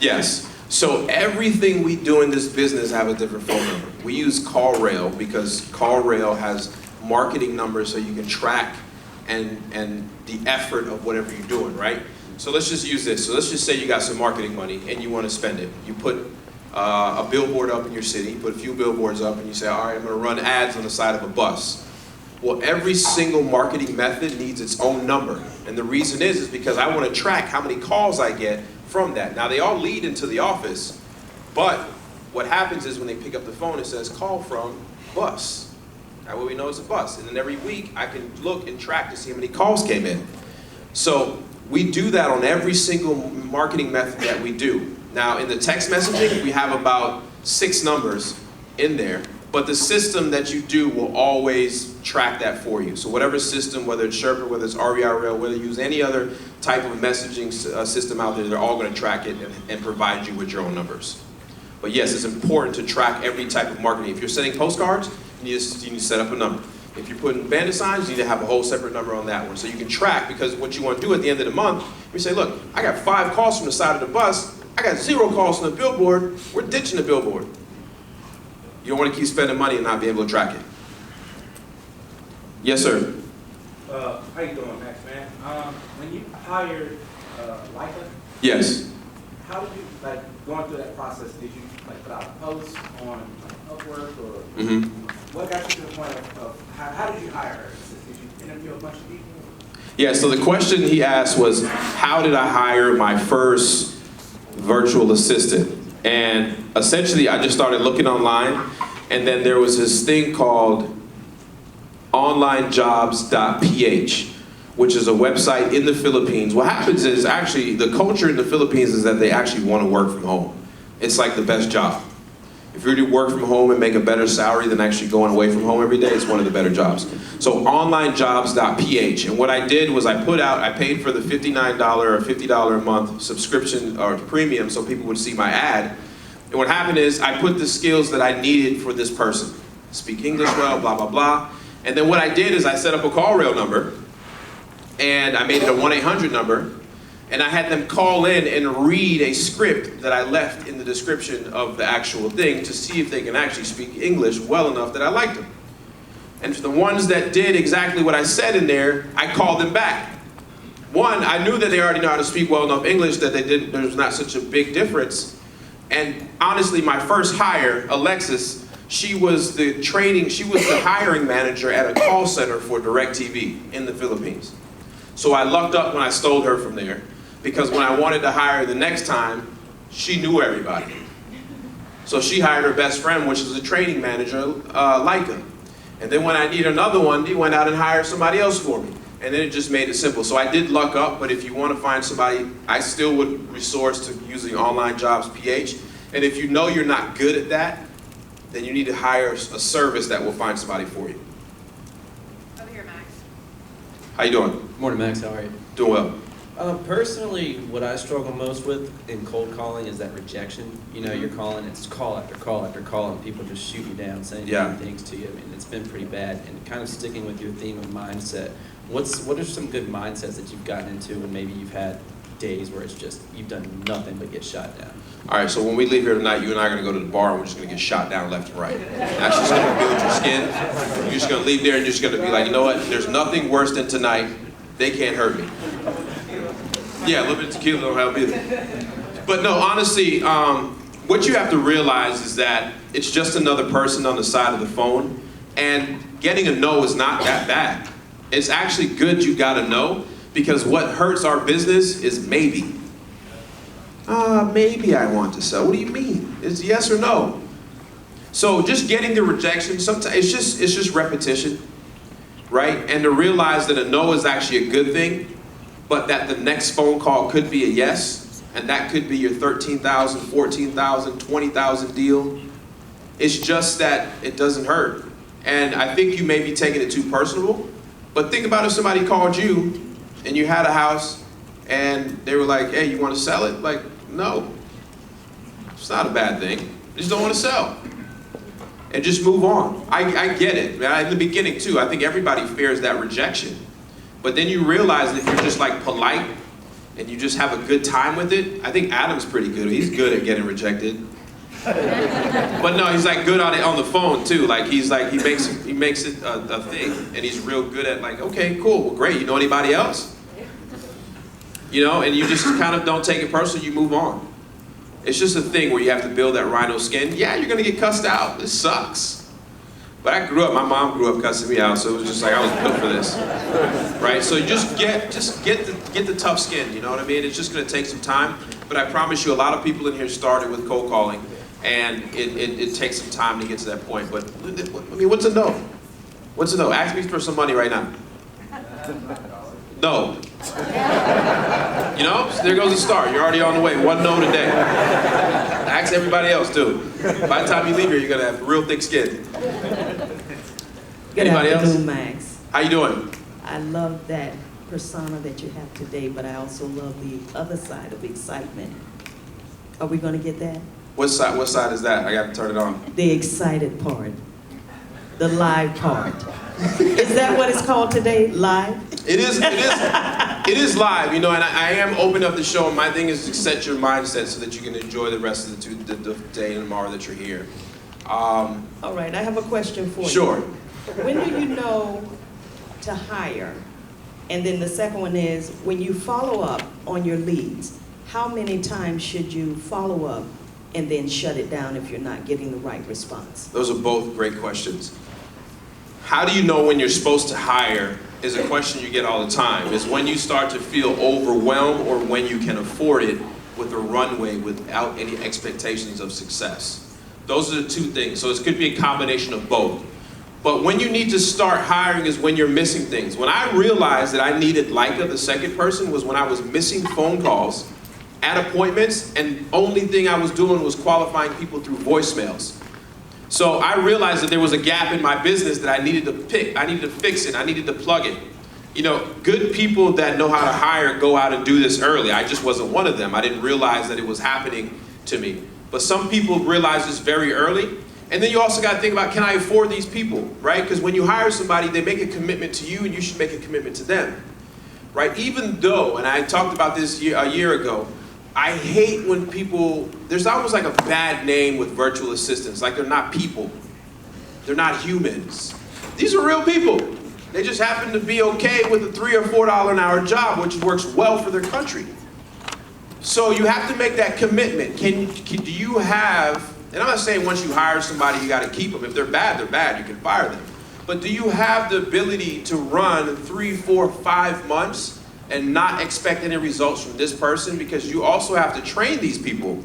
Yes. So everything we do in this business have a different phone number. We use CallRail because CallRail has marketing numbers so you can track and the effort of whatever you're doing, right? So let's just use this. So let's just say you got some marketing money and you want to spend it. You put a billboard up in your city, you put a few billboards up and you say, all right, I'm going to run ads on the side of a bus. Well, every single marketing method needs its own number. And the reason is because I want to track how many calls I get from that. Now, they all lead into the office, but what happens is when they pick up the phone, it says call from bus. That way we know it's a bus. And then every week, I can look and track to see how many calls came in. So we do that on every single marketing method that we do. Now, in the text messaging, we have about 6 numbers in there. But the system that you do will always track that for you. So whatever system, whether it's Sherpa, whether it's REI Rail, whether you use any other type of messaging system out there, they're all going to track it and provide you with your own numbers. But yes, it's important to track every type of marketing. If you're sending postcards, you need to set up a number. If you're putting bandit signs, you need to have a whole separate number on that one. So you can track, because what you want to do at the end of the month, we say, look, I got 5 calls from the side of the bus, I got 0 calls from the billboard, we're ditching the billboard. You don't want to keep spending money and not be able to track it. Yes, sir. How you doing, Max, man? When you hired Leica, Yes. how did you, going through that process, did you put out a post on Upwork, or what got you to the point of how did you hire her? Did you interview a bunch of people? Yeah, so the question he asked was, how did I hire my first virtual assistant? And essentially, I just started looking online, and then there was this thing called onlinejobs.ph, which is a website in the Philippines. What happens is, actually, the culture in the Philippines is that they actually want to work from home. It's like the best job. If you do work from home and make a better salary than actually going away from home every day, it's one of the better jobs. So onlinejobs.ph, and what I did was I paid for the $59 or $50 a month subscription or premium so people would see my ad. And what happened is I put the skills that I needed for this person. Speak English well, blah, blah, blah. And then what I did is I set up a CallRail number, and I made it a 1-800 number, and I had them call in and read a script that I left in the description of the actual thing to see if they can actually speak English well enough that I liked them. And for the ones that did exactly what I said in there, I called them back. One, I knew that they already know how to speak well enough English that there was not such a big difference. And honestly, my first hire, Alexis, she was the hiring manager at a call center for DirecTV in the Philippines. So I lucked up when I stole her from there, because when I wanted to hire her the next time, she knew everybody. So she hired her best friend, which was a training manager, Leica. And then when I need another one, he went out and hired somebody else for me. And then it just made it simple. So I did luck up, but if you want to find somebody, I still would resource to using onlinejobs.ph. And if you know you're not good at that, then you need to hire a service that will find somebody for you. Over here, Max. How you doing? Good morning, Max. How are you? Doing well. Personally, what I struggle most with in cold calling is that rejection. You know, you're calling, it's call after call after call, and people just shoot you down, saying Yeah. mean things to you. I mean, it's been pretty bad. And kind of sticking with your theme of mindset, what are some good mindsets that you've gotten into, and maybe you've had days where it's just, you've done nothing but get shot down? All right, so when we leave here tonight, you and I are gonna go to the bar and we're just gonna get shot down left and right. That's just gonna build your skin. You're just gonna leave there and you're just gonna be like, you know what? There's nothing worse than tonight. They can't hurt me. Yeah, a little bit of tequila don't help either. But no, honestly, what you have to realize is that it's just another person on the side of the phone, and getting a no is not that bad. It's actually good you got a no, because what hurts our business is maybe. Maybe I want to sell. What do you mean? It's yes or no. So just getting the rejection, sometimes it's just repetition, right? And to realize that a no is actually a good thing, but that the next phone call could be a yes, and that could be your $13,000, $14,000, $20,000 deal. It's just that it doesn't hurt. And I think you may be taking it too personal, but think about if somebody called you and you had a house and they were like, hey, you want to sell it? Like, no, it's not a bad thing. You just don't want to sell. And just move on. I get it. In the beginning too, I think everybody fears that rejection. But then you realize that if you're just like polite and you just have a good time with it, I think Adam's pretty good. He's good at getting rejected. But no, he's like good on it on the phone too. Like he makes it a thing, and he's real good at like, okay, cool, well, great. You know anybody else? You know, and you just kind of don't take it personally. You move on. It's just a thing where you have to build that rhino skin. Yeah, you're gonna get cussed out. This sucks. But I grew up. My mom grew up cussing me out, so it was just like I was built for this, right? So you just get the tough skin. You know what I mean? It's just gonna take some time. But I promise you, a lot of people in here started with cold calling. And it takes some time to get to that point. But, I mean, what's a no? What's a no? Ask me for some money right now. No. You know, so there goes the start. You're already on the way. One no today. Ask everybody else, too. By the time you leave here, you're going to have real thick skin. Good Anybody else? afternoon, Max. How you doing? I love that persona that you have today, but I also love the other side of excitement. Are we going to get that? What side is that? I got to turn it on. The excited part. The live part. Is that what it's called today? Live? It is live, you know, and I am open up the show, and my thing is to set your mindset so that you can enjoy the rest of the day and tomorrow that you're here. All right, I have a question for you. Sure. When do you know to hire? And then the second one is, when you follow up on your leads, how many times should you follow up and then shut it down if you're not getting the right response? Those are both great questions. How do you know when you're supposed to hire is a question you get all the time. Is when you start to feel overwhelmed or when you can afford it with a runway without any expectations of success. Those are the two things. So it could be a combination of both. But when you need to start hiring is when you're missing things. When I realized that I needed Leica, the second person, was when I was missing phone calls at appointments, and only thing I was doing was qualifying people through voicemails. So I realized that there was a gap in my business that I needed to fix it, I needed to plug it. You know, good people that know how to hire go out and do this early. I just wasn't one of them. I didn't realize that it was happening to me. But some people realize this very early. And then you also got to think about, can I afford these people, right? Because when you hire somebody, they make a commitment to you and you should make a commitment to them, right? Even though, and I talked about this a year ago, I hate when people, there's almost like a bad name with virtual assistants, like they're not people. They're not humans. These are real people. They just happen to be okay with a $3 or $4 an hour job, which works well for their country. So you have to make that commitment. Do you have, and I'm not saying once you hire somebody, you got to keep them. If they're bad, you can fire them. But do you have the ability to run 3, 4, 5 months and not expect any results from this person? Because you also have to train these people.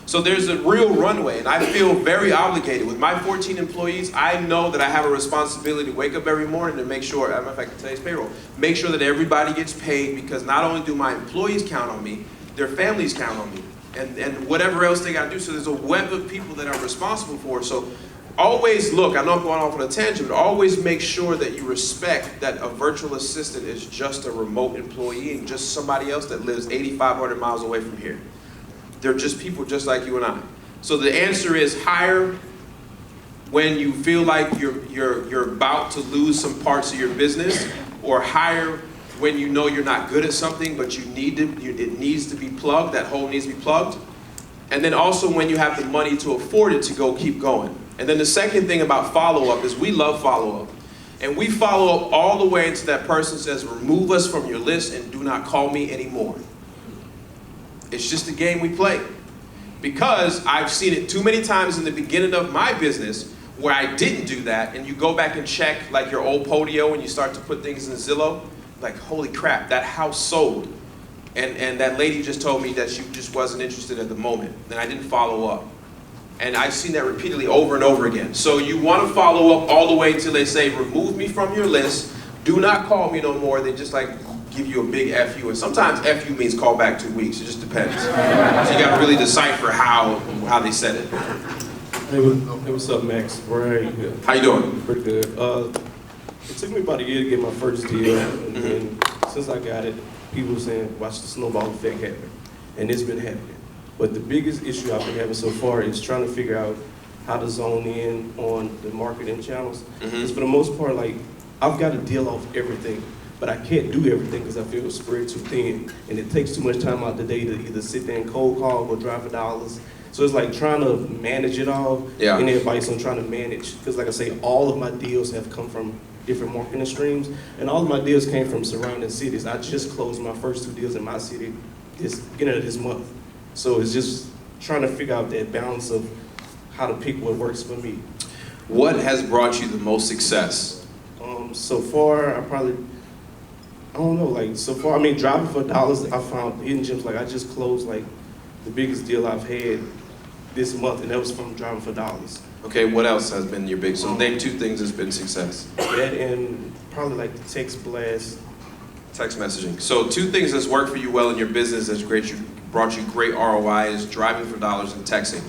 So there's a real runway, and I feel very obligated. With my 14 employees, I know that I have a responsibility to wake up every morning to make sure, as a matter of fact, today's payroll, make sure that everybody gets paid, because not only do my employees count on me, their families count on me, and whatever else they got to do. So there's a web of people that I'm responsible for. So always look, I know I'm going off on a tangent, but always make sure that you respect that a virtual assistant is just a remote employee and just somebody else that lives 8,500 miles away from here. They're just people just like you and I. So the answer is hire when you feel like you're about to lose some parts of your business, or hire when you know you're not good at something, but it needs to be plugged, that hole needs to be plugged. And then also when you have the money to afford it to go keep going. And then the second thing about follow-up is we love follow-up. And we follow up all the way until that person says, remove us from your list and do not call me anymore. It's just a game we play. Because I've seen it too many times in the beginning of my business where I didn't do that, and you go back and check like your old Podio and you start to put things in Zillow, like holy crap, that house sold. And that lady just told me that she just wasn't interested at the moment, and I didn't follow up. And I've seen that repeatedly over and over again. So you want to follow up all the way until they say, remove me from your list, do not call me no more. They just like give you a big FU, and sometimes FU means call back 2 weeks, it just depends. So you got to really decipher how they said it. Hey, what's up, Max? Right. How you doing? Pretty good. It took me about a year to get my first deal, and then since I got it, people were saying, watch the snowball effect happen. And it's been happening. But the biggest issue I've been having so far is trying to figure out how to zone in on the marketing channels. Because for the most part, like, I've got to deal off everything, but I can't do everything because I feel it's spread too thin. And it takes too much time out the day to either sit there and cold call or drive for dollars. So it's like trying to manage it all. Yeah. Any advice on trying to manage? Because like I say, all of my deals have come from different marketing streams, and all of my deals came from surrounding cities. I just closed my first 2 deals in my city this beginning of this month. So it's just trying to figure out that balance of how to pick what works for me. What has brought you the most success? So far, I don't know, like so far, I mean, driving for dollars, I found hidden gems. Like I just closed like the biggest deal I've had this month, and that was from driving for dollars. Okay, what else has been your big, so name 2 things that's been success. That and probably like the text blast. Text messaging. So 2 things that's worked for you well in your business that's brought you great ROI is driving for dollars and texting.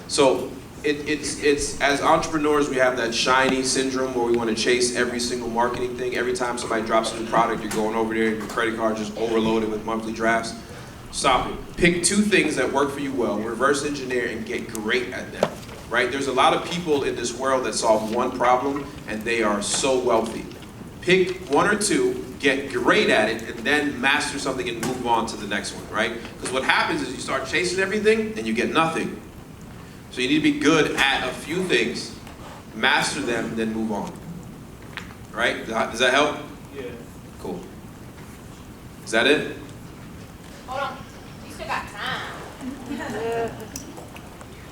So it's as entrepreneurs, we have that shiny syndrome where we want to chase every single marketing thing. Every time somebody drops a new product, you're going over there and your credit card just overloaded with monthly drafts. Stop it. Pick 2 things that work for you well, reverse engineer and get great at them. Right? There's a lot of people in this world that solve one problem and they are so wealthy. Pick 1 or 2, get great at it, and then master something and move on to the next one, right? Because what happens is you start chasing everything and you get nothing. So you need to be good at a few things, master them, then move on. Right? Does that help? Yeah. Cool. Is that it? Hold on, you still got time.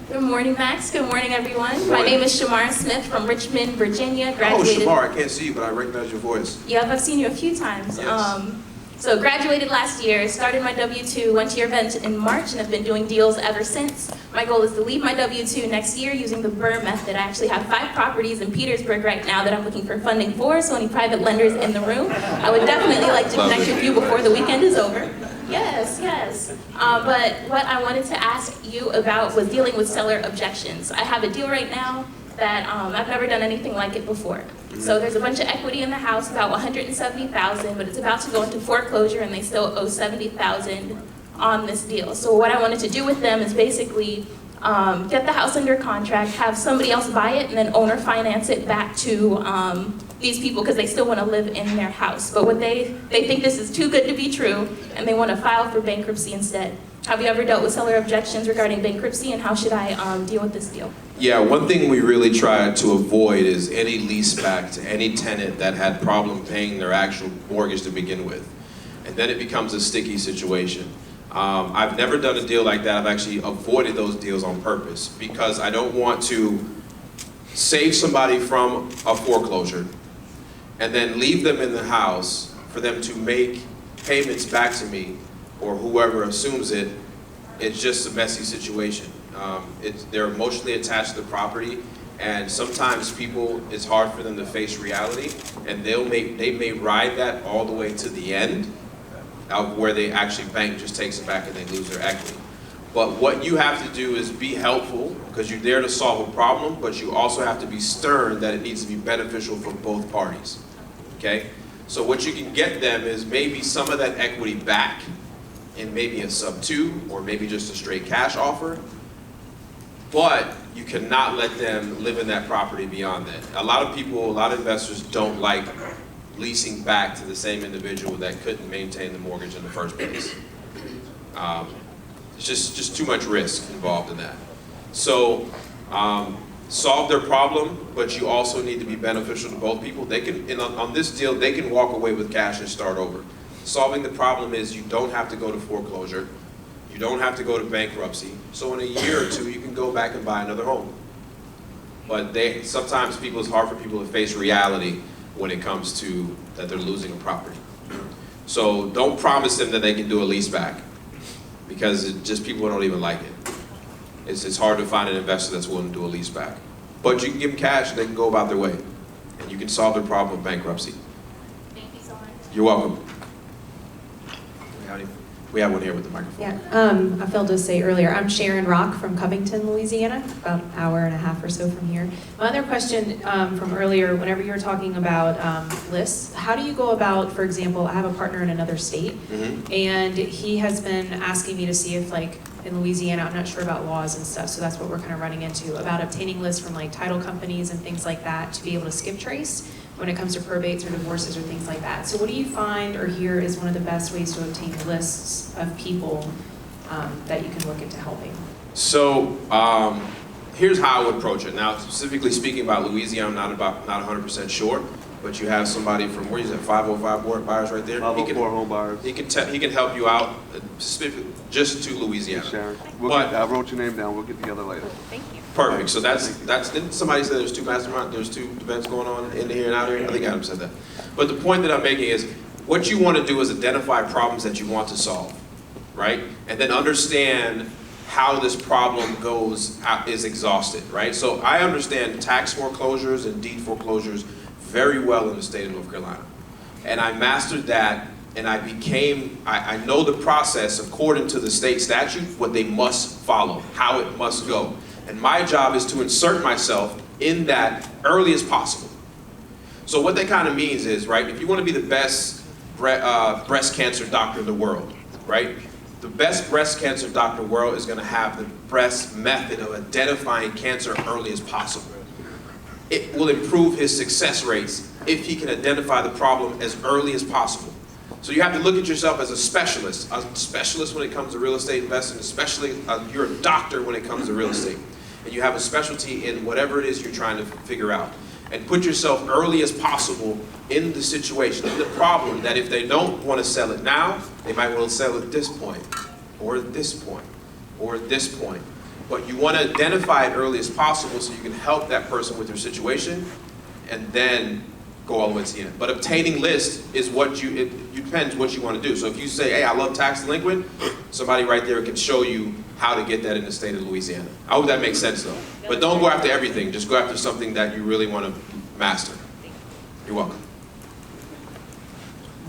Good morning, Max. Good morning, everyone. Good My morning. name is Shamar Smith from Richmond, Virginia. Oh, Graduated. Shamar, I can't see you, but I recognize your voice. Yep, I've seen you a few times. Yes. So graduated last year, started my W-2, went to your event in March, and have been doing deals ever since. My goal is to leave my W-2 next year using the BRRRR method. I actually have 5 properties in Petersburg right now that I'm looking for funding for, so any private lenders in the room, I would definitely like to connect with you before the weekend is over. Yes, yes. But what I wanted to ask you about was dealing with seller objections. I have a deal right now that I've never done anything like it before. So there's a bunch of equity in the house, about $170,000, but it's about to go into foreclosure and they still owe $70,000 on this deal. So what I wanted to do with them is basically get the house under contract, have somebody else buy it, and then owner finance it back to these people because they still want to live in their house. But what they think this is too good to be true and they want to file for bankruptcy instead. Have you ever dealt with seller objections regarding bankruptcy, and how should I deal with this deal? Yeah, one thing we really try to avoid is any lease back to any tenant that had problem paying their actual mortgage to begin with. And then it becomes a sticky situation. I've never done a deal like that. I've actually avoided those deals on purpose because I don't want to save somebody from a foreclosure and then leave them in the house for them to make payments back to me or whoever assumes it. It's just a messy situation. They're emotionally attached to the property, and sometimes people, it's hard for them to face reality, and they may ride that all the way to the end of where they actually bank just takes it back and they lose their equity. But what you have to do is be helpful, because you're there to solve a problem, but you also have to be stern that it needs to be beneficial for both parties, okay? So what you can get them is maybe some of that equity back in maybe a sub-2 or maybe just a straight cash offer, but you cannot let them live in that property beyond that. A lot of people, a lot of investors don't like leasing back to the same individual that couldn't maintain the mortgage in the first place. It's just too much risk involved in that. So solve their problem, but you also need to be beneficial to both people. They can, on this deal, they can walk away with cash and start over. Solving the problem is you don't have to go to foreclosure. You don't have to go to bankruptcy. So in a year or two, you can go back and buy another home. But sometimes it's hard for people to face reality when it comes to that they're losing a property. So don't promise them that they can do a lease back, because people don't even like it. It's hard to find an investor that's willing to do a lease back. But you can give them cash and they can go about their way. And you can solve their problem with bankruptcy. Thank you so much. You're welcome. We have one here with the microphone. Yeah, I failed to say earlier, I'm Sharon Rock from Covington, Louisiana, about an hour and a half or so from here. My other question from earlier, whenever you were talking about lists, how do you go about, for example, I have a partner in another state, and he has been asking me to see if, like, in Louisiana, I'm not sure about laws and stuff, so that's what we're kind of running into, about obtaining lists from like title companies and things like that to be able to skip trace when it comes to probates or divorces or things like that. So what do you find or hear is one of the best ways to obtain lists of people that you can look into helping? So here's how I would approach it. Now, specifically speaking about Louisiana, I'm not 100% sure, but you have somebody from, where is that, 505 buyers right there? 504 home buyers. He can help you out specifically just to Louisiana. Sharon, I wrote your name down. We'll get together later. Thank you. Perfect. So didn't somebody say there's two masterminds, there's two events going on in here and out here? I think Adam said that. But the point that I'm making is, what you want to do is identify problems that you want to solve, right? And then understand how this problem is exhausted, right? So I understand tax foreclosures and deed foreclosures very well in the state of North Carolina. And I mastered that, and I know the process according to the state statute, what they must follow, how it must go. And my job is to insert myself in that early as possible. So what that kind of means is, right, if you want to be the best breast cancer doctor in the world, right, the best breast cancer doctor in the world is going to have the best method of identifying cancer early as possible. It will improve his success rates if he can identify the problem as early as possible. So you have to look at yourself as a specialist when it comes to real estate investing, especially you're a doctor when it comes to real estate. And you have a specialty in whatever it is you're trying to figure out. And put yourself early as possible in the situation, in the problem, that if they don't want to sell it now, they might want to sell it at this point, or at this point, or at this point. But you want to identify it early as possible so you can help that person with their situation, and then go all the way to the end. But obtaining lists is it depends what you want to do. So if you say, hey, I love tax delinquent, somebody right there can show you how to get that in the state of Louisiana. I hope that makes sense though. But don't go after everything, just go after something that you really want to master. You're welcome.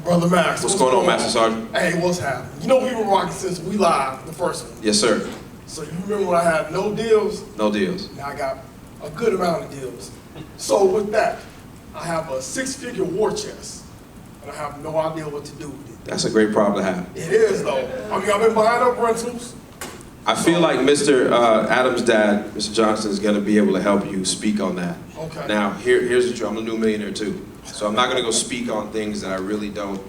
Brother Max. What's going on, Master Sergeant? Hey, what's happening? You know we've been rocking since WELIVE, the first one. Yes, sir. So you remember when I had no deals? No deals. Now I got a good amount of deals. So with that, I have a 6-figure war chest, and I have no idea what to do with it. That's a great problem to have. It is though. I mean, I've been buying up rentals. I feel like Mr. Adams' dad, Mr. Johnson, is going to be able to help you speak on that. Okay. Now, here's the truth. I'm a new millionaire too, so I'm not going to go speak on things that I really don't,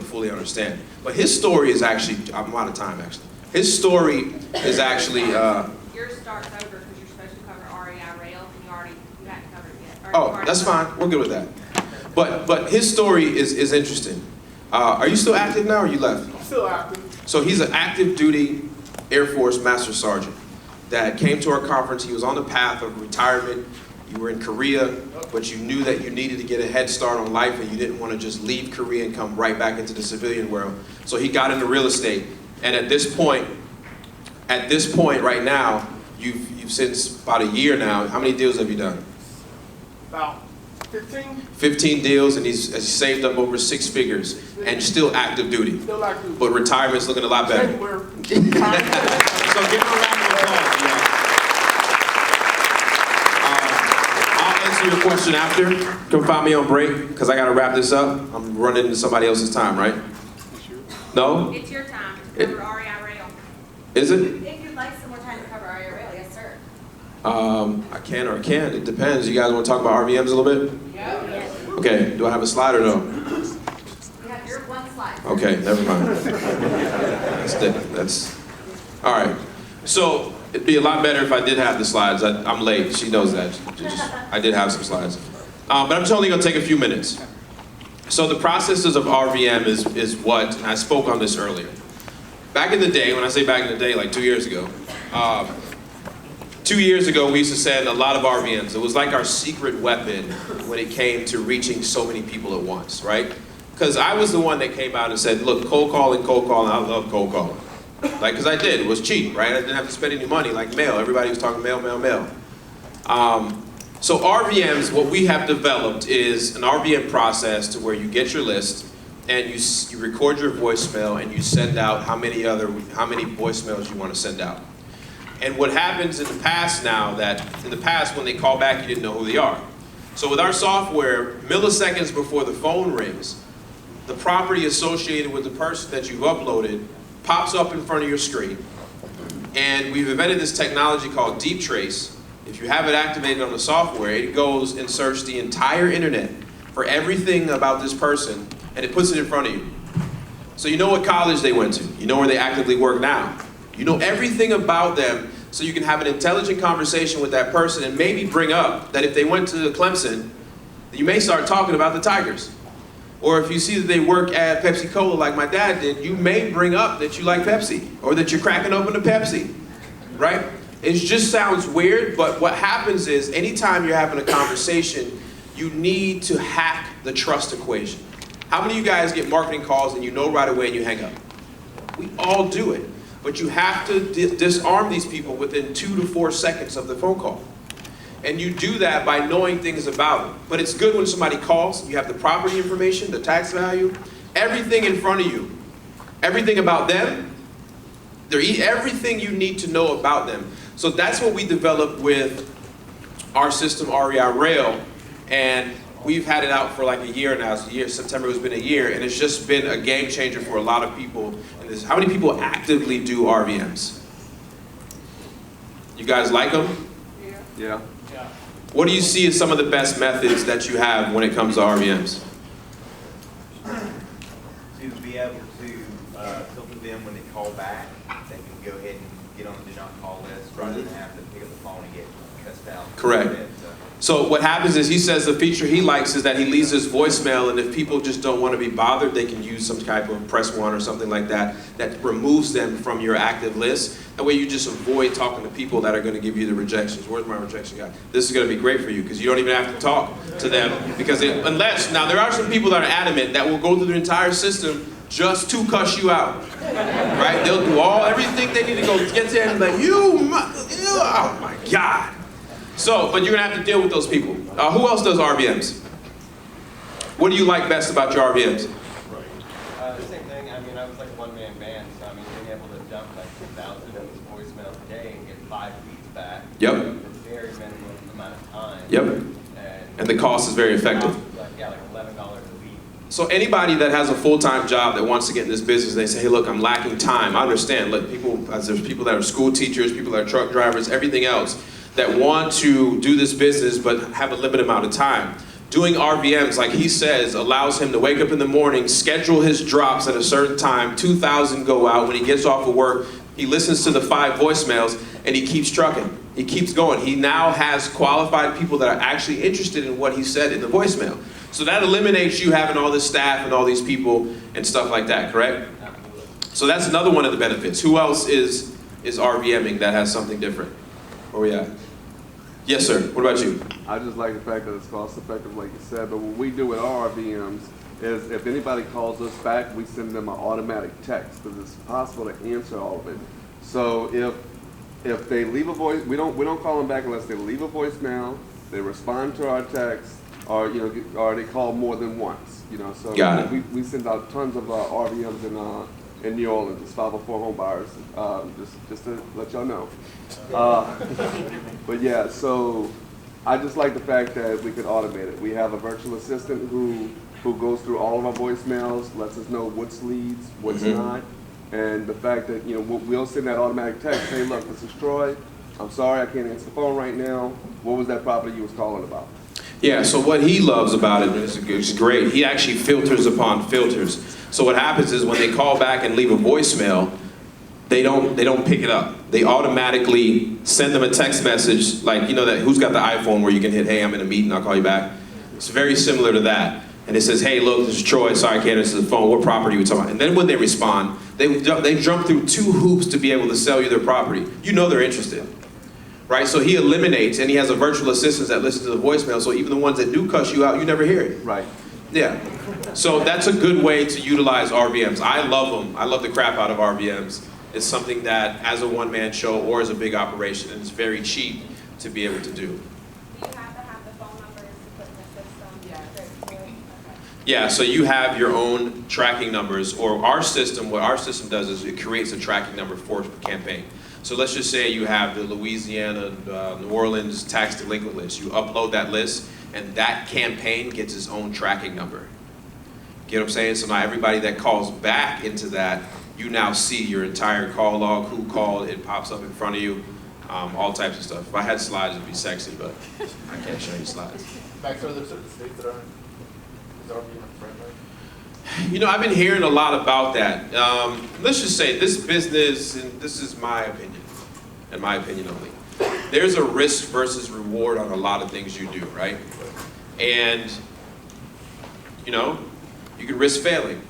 fully understand. But his story is actually, I'm out of time actually. His story is actually. Yours starts over because you're supposed to cover REI rail, and you hadn't covered it yet. Oh, that's fine. We're good with that. But his story is interesting. Are you still active now, or you left? I'm still active. So he's an active duty Air Force Master Sergeant that came to our conference. He was on the path of retirement. You were in Korea, but you knew that you needed to get a head start on life, and you didn't want to just leave Korea and come right back into the civilian world. So he got into real estate. And at this point right now, you've since about a year now, how many deals have you done? About 15. 15 deals, and he's saved up over 6 figures, and still active duty. Still active. But retirement's looking a lot better. January. So give him a round of applause. Yeah. I'll answer your question after. Come find me on break, because I got to wrap this up. I'm running into somebody else's time, right? No? It's your time to cover REI Rail. Is it? If you'd like some more time to cover REI Rail, yes, sir. I can or I can't. It depends. You guys want to talk about RVMs a little bit? Yes. Okay. Do I have a slide or no? You have your one slide. Okay, never mind. That's all right. So it'd be a lot better if I did have the slides. I'm late. She knows that. I did have some slides, but I'm only going to take a few minutes. So the processes of RVM is what, and I spoke on this earlier. Back in the day, when I say back in the day, like 2 years ago, 2 years ago we used to send a lot of RVMs. It was like our secret weapon when it came to reaching so many people at once, right? Because I was the one that came out and said, look, cold calling, I love cold calling. Like, because I did, it was cheap, right? I didn't have to spend any money, like mail. Everybody was talking mail. So RVMs, what we have developed is an RVM process to where you get your list and you record your voicemail and you send out how many voicemails you want to send out. And what happens in the past now, that in the past when they call back, you didn't know who they are. So with our software, milliseconds before the phone rings, the property associated with the person that you've uploaded pops up in front of your screen. And we've invented this technology called Deep Trace. If you have it activated on the software, it goes and searches the entire internet for everything about this person, and it puts it in front of you. So you know what college they went to. You know where they actively work now. You know everything about them, so you can have an intelligent conversation with that person and maybe bring up that if they went to Clemson, you may start talking about the Tigers. Or if you see that they work at Pepsi-Cola like my dad did, you may bring up that you like Pepsi, or that you're cracking open a Pepsi, right? It just sounds weird, but what happens is anytime you're having a conversation, you need to hack the trust equation. How many of you guys get marketing calls and you know right away and you hang up? We all do it, but you have to disarm these people within 2 to 4 seconds of the phone call. And you do that by knowing things about them. But it's good when somebody calls, you have the property information, the tax value, everything in front of you. Everything about them, everything you need to know about them. So that's what we developed with our system, REI Rail, and we've had it out for like a year now. September has been a year, and it's just been a game changer for a lot of people. And how many people actively do RVMs? You guys like them? Yeah. What do you see as some of the best methods that you have when it comes to RVMs? To be able to filter them when they call back, they can go ahead and get on the do not call list rather than have to pick up the phone and get cussed out. Correct. So what happens is he says the feature he likes is that he leaves his voicemail, and if people just don't want to be bothered, they can use some type of press one or something like that that removes them from your active list. That way you just avoid talking to people that are going to give you the rejections. Where's my rejection guy? This is going to be great for you because you don't even have to talk to them, because now there are some people that are adamant that will go through the entire system just to cuss you out, right? They'll do everything they need to go get to and be like, oh my God. So, but you're gonna have to deal with those people. Who else does RVMs? What do you like best about your RVMs? Same thing. I mean, I was like a one-man band, so I mean, being able to dump like 2,000 of these voicemails a day and get 5 leads back. Yep. In a very minimum amount of time. Yep. And the cost is very effective. Like $11 a week. So anybody that has a full-time job that wants to get in this business, they say, hey, look, I'm lacking time. I understand. Look, there's people that are school teachers, people that are truck drivers, everything else, that want to do this business but have a limited amount of time. Doing RVMs, like he says, allows him to wake up in the morning, schedule his drops at a certain time, 2,000 go out. When he gets off of work, he listens to the 5 voicemails, and he keeps trucking. He keeps going. He now has qualified people that are actually interested in what he said in the voicemail. So that eliminates you having all this staff and all these people and stuff like that, correct? So that's another one of the benefits. Who else is RVMing that has something different? Where we at? Yes, sir. What about you? I just like the fact that it's cost effective, like you said. But what we do with our RVMs is if anybody calls us back, we send them an automatic text because it's possible to answer all of it. So if they leave a voice, we don't call them back unless they leave a voicemail, they respond to our text, or or they call more than once. So Got it. we send out tons of RVMs in New Orleans. It's 504 home buyers, just to let y'all know. But yeah, so I just like the fact that we could automate it. We have a virtual assistant who goes through all of our voicemails, lets us know what's leads, what's not, and the fact that, you know, we'll send that automatic text, hey, look, this is Troy. I'm sorry, I can't answer the phone right now. What was that property you was calling about? Yeah, so what he loves about it is great. He actually filters upon filters. So what happens is when they call back and leave a voicemail, they don't pick it up. They automatically send them a text message, like, you know, that who's got the iPhone where you can hit, hey, I'm in a meeting, I'll call you back. It's very similar to that. And it says, hey, look, this is Troy, sorry I can't answer the phone, what property are we talking about? And then when they respond, they jump through 2 hoops to be able to sell you their property. You know they're interested, right? So he eliminates, and he has a virtual assistant that listens to the voicemail, so even the ones that do cuss you out, you never hear it. Right. Yeah. So that's a good way to utilize RVMs. I love them. I love the crap out of RVMs. It's something that, as a one-man show or as a big operation, and it's very cheap to be able to do. Do you have to have the phone numbers to put in the system? Yeah. Yeah, so you have your own tracking numbers, or our system, what our system does is it creates a tracking number for a campaign. So let's just say you have the Louisiana, New Orleans tax delinquent list. You upload that list, and that campaign gets its own tracking number. Get what I'm saying? So now everybody that calls back into that, you now see your entire call log, who called, it pops up in front of you, all types of stuff. If I had slides, it'd be sexy, but I can't show you slides. Maxwell, there's certain states that are, is RVM friendly? You know, I've been hearing a lot about that. Let's just say this business, and this is my opinion, and my opinion only. There's a risk versus reward on a lot of things you do, right? And, you know, you can risk failing,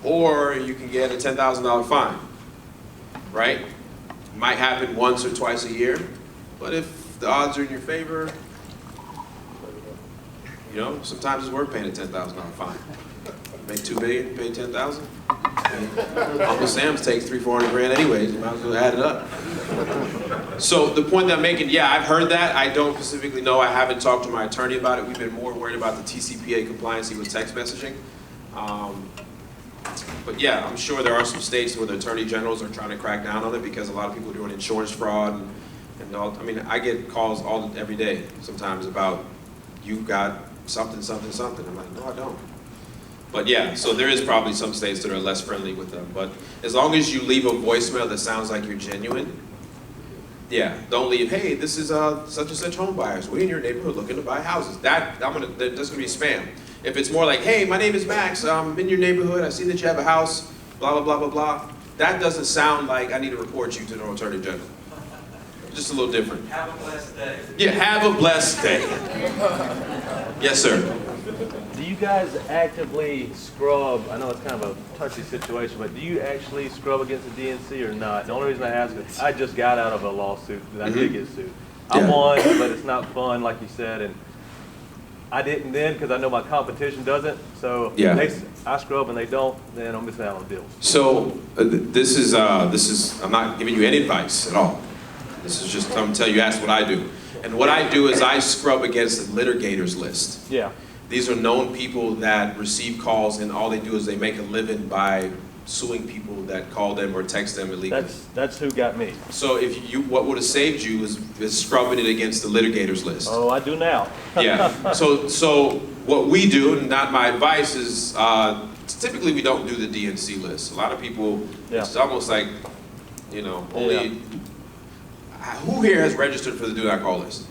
or you can get a $10,000 fine, right? Might happen once or twice a year, but if the odds are in your favor, you know, sometimes it's worth paying a $10,000 fine. Make $2 million, pay $10,000. Uncle Sam's takes $300-400 grand anyways. You might as well add it up. So the point that I'm making, yeah, I've heard that. I don't specifically know. I haven't talked to my attorney about it. We've been more worried about the TCPA compliance with text messaging. But yeah, I'm sure there are some states where the attorney generals are trying to crack down on it because a lot of people are doing insurance fraud and all. I mean, I get calls every day sometimes about you got something. I'm like, no, I don't. But yeah, so there is probably some states that are less friendly with them. But as long as you leave a voicemail that sounds like you're genuine, yeah, don't leave, hey, this is such and such home buyers. We're in your neighborhood looking to buy houses. That's gonna be spam. If it's more like, hey, my name is Max, I'm in your neighborhood, I see that you have a house, blah, blah, blah, blah, blah. That doesn't sound like I need to report you to the Attorney General. Just a little different. Have a blessed day. Yeah, have a blessed day. Yes, sir. Do you guys actively scrub, I know it's kind of a touchy situation, but do you actually scrub against the DNC or not? The only reason I ask is I just got out of a lawsuit that I did get sued. I won, but it's not fun, like you said, and I didn't then because I know my competition doesn't. So if I scrub and they don't, then I'm missing out on deals. So this is I'm not giving you any advice at all. This is just I'm gonna tell you, ask what I do. And what I do is I scrub against the litigators list. Yeah. These are known people that receive calls, and all they do is they make a living by suing people that call them or text them illegally. That's who got me. So what would have saved you is scrubbing it against the litigators list. Oh, I do now. Yeah. So what we do, and not my advice, is typically we don't do the DNC list. A lot of people, it's almost like, you know, only. Who here has registered for the Do Not Call list?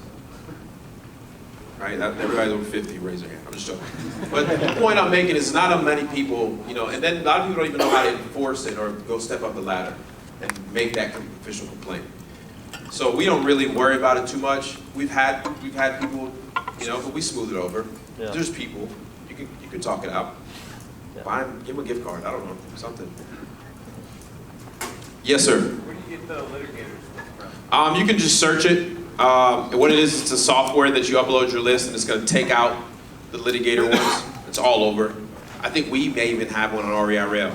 Right, everybody over 50, raise their hand. I'm just joking. But the point I'm making is not many people, you know, and then a lot of people don't even know how to enforce it or go step up the ladder and make that official complaint. So we don't really worry about it too much. We've had people, you know, but we smooth it over. Yeah. There's people, you can talk it out. Buy them, give them a gift card, I don't know, something. Yes, sir. Where do you get the litigators from? You can just search it. What it is, it's a software that you upload your list, and it's going to take out the litigator ones. It's all over. I think we may even have one on REIRL.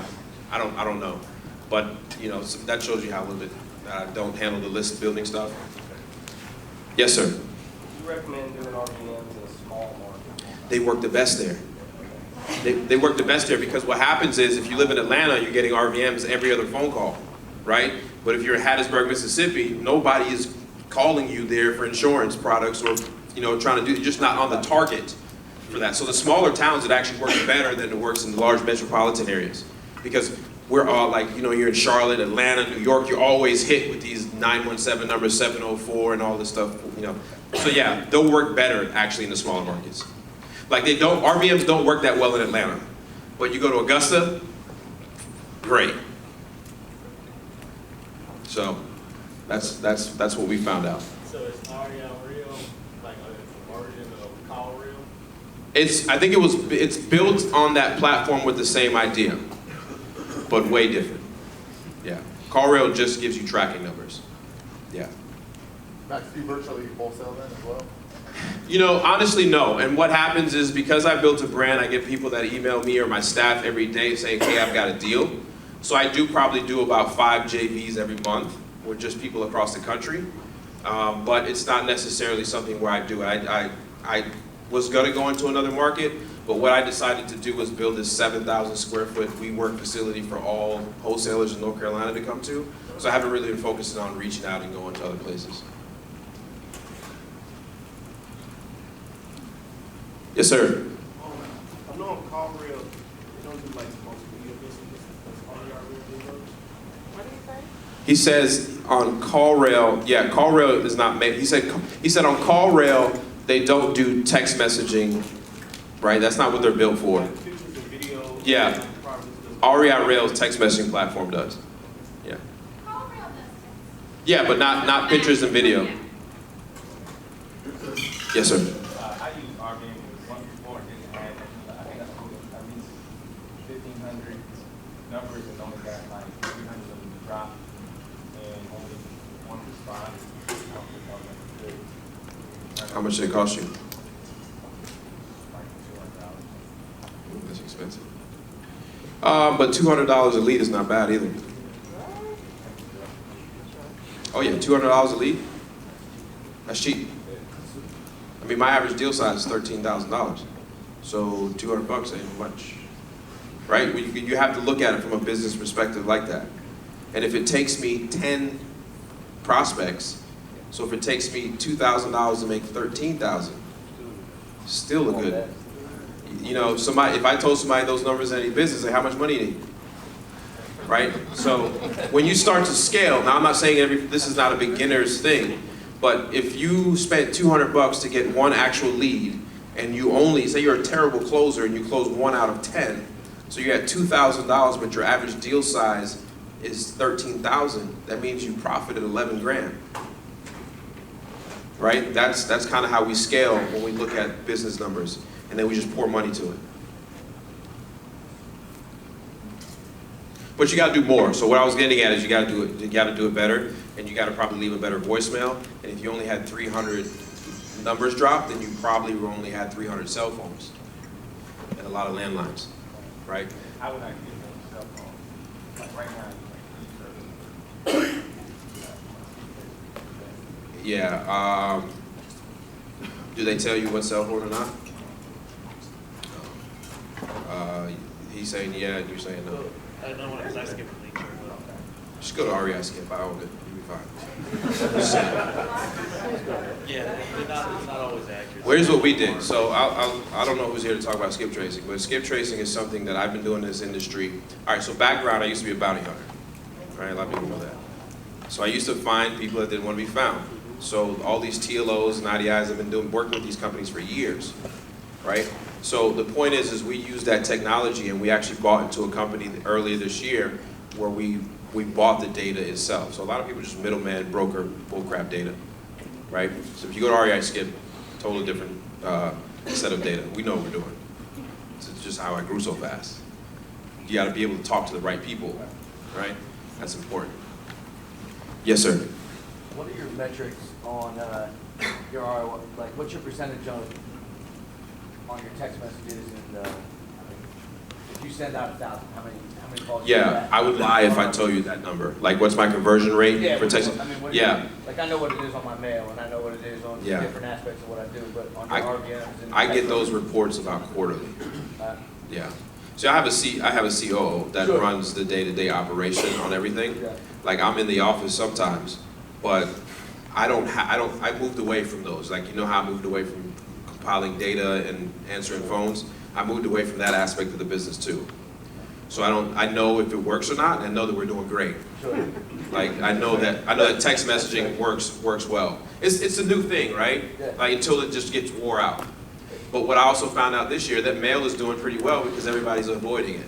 I don't know, but you know, so that shows you how a little bit I don't handle the list building stuff. Yes, sir. Would you recommend doing RVMs in a small market? They work the best there. They work the best there because what happens is if you live in Atlanta, you're getting RVMs every other phone call, right? But if you're in Hattiesburg, Mississippi, nobody is calling you there for insurance products or, you know, trying to do, you're just not on the target for that. So the smaller towns, it actually works better than it works in the large metropolitan areas. Because we're all like, you know, you're in Charlotte, Atlanta, New York, you're always hit with these 917 numbers, 704 and all this stuff, you know. So yeah, they'll work better actually in the smaller markets. Like RVMs don't work that well in Atlanta. But you go to Augusta, great. So that's what we found out. So is REL real, like a version of Call Real? I think it's built on that platform with the same idea, but way different. Yeah. CallRail just gives you tracking numbers. Yeah. Max, do you virtually wholesale then as well? You know, honestly, no. And what happens is because I built a brand, I get people that email me or my staff every day saying, hey, I've got a deal. So I do probably do about 5 JVs every month with just people across the country. But it's not necessarily something where I do it. I was gonna go into another market, but what I decided to do was build this 7,000 square foot WeWork facility for all wholesalers in North Carolina to come to. So I haven't really been focusing on reaching out and going to other places. Yes, sir. I know on CallRail, they don't do like multiple business. What do you say? He says on CallRail, yeah, CallRail is not made. He said on CallRail they don't do text messaging, right? That's not what they're built for. Yeah, REIRail's text messaging platform does. Yeah. Yeah, but not pictures and video. Yes, sir. I use RVM once before and didn't have, I think that's at least 1,500 numbers and only got like 300 of them to drop and only one responded. How much did it cost you? That's expensive. But $200 a lead is not bad either. Oh yeah, $200 a lead? That's cheap. I mean, my average deal size is $13,000. So 200 bucks ain't much, right? You have to look at it from a business perspective like that. And if it takes me 10 prospects, so if it takes me $2,000 to make $13,000, still a good. You know, if I told somebody those numbers in any business, like, how much money you need? Right? So when you start to scale, now I'm not saying this is not a beginner's thing, but if you spent 200 bucks to get one actual lead, and you only, say you're a terrible closer and you close 1 out of 10, so you're at $2,000, but your average deal size is $13,000, that means you profited 11 grand. Right? That's kind of how we scale when we look at business numbers, and then we just pour money to it. But you got to do more. So what I was getting at is you got to do it. You got to do it better, and you got to probably leave a better voicemail. And if you only had 300 numbers dropped, then you probably only had 300 cell phones and a lot of landlines, right? I would not give them a cell phone. Like right now, Yeah. Do they tell you what cell phone or not? He's saying yeah, and you're saying no. I don't want to skip the lead. Just go to REI Skip. I own it. You'll be fine. Yeah, it's not always accurate. Well, here's what we did. So I don't know who's here to talk about skip tracing, but skip tracing is something that I've been doing in this industry. All right, so background, I used to be a bounty hunter. Right, a lot of people know that. So I used to find people that didn't want to be found. So all these TLOs and IDIs have been working with these companies for years, right? So the point is we use that technology, and we actually bought into a company earlier this year where we bought the data itself. So a lot of people just middleman, broker, bullcrap data, right? So if you go to REI Skip, totally different set of data. We know what we're doing. It's just how I grew so fast. You got to be able to talk to the right people, right? That's important. Yes, sir. What are your metrics on your ROI? Like, what's your percentage on your text messages? And if you send out 1,000, how many calls? Yeah, I would lie if I told you that number. Like, what's my conversion rate for text? I mean, yeah. Like, I know what it is on my mail, and I know what it is on different aspects of what I do, but on your RVMs and I get those reports about quarterly. Yeah. So I have a COO that runs the day-to-day operation on everything. Like I'm in the office sometimes, but I moved away from those. Like, you know how I moved away from compiling data and answering phones? I moved away from that aspect of the business too. So I know if it works or not, and I know that we're doing great. Like I know that text messaging works well. It's a new thing, right? Like until it just gets wore out. But what I also found out this year, that mail is doing pretty well because everybody's avoiding it,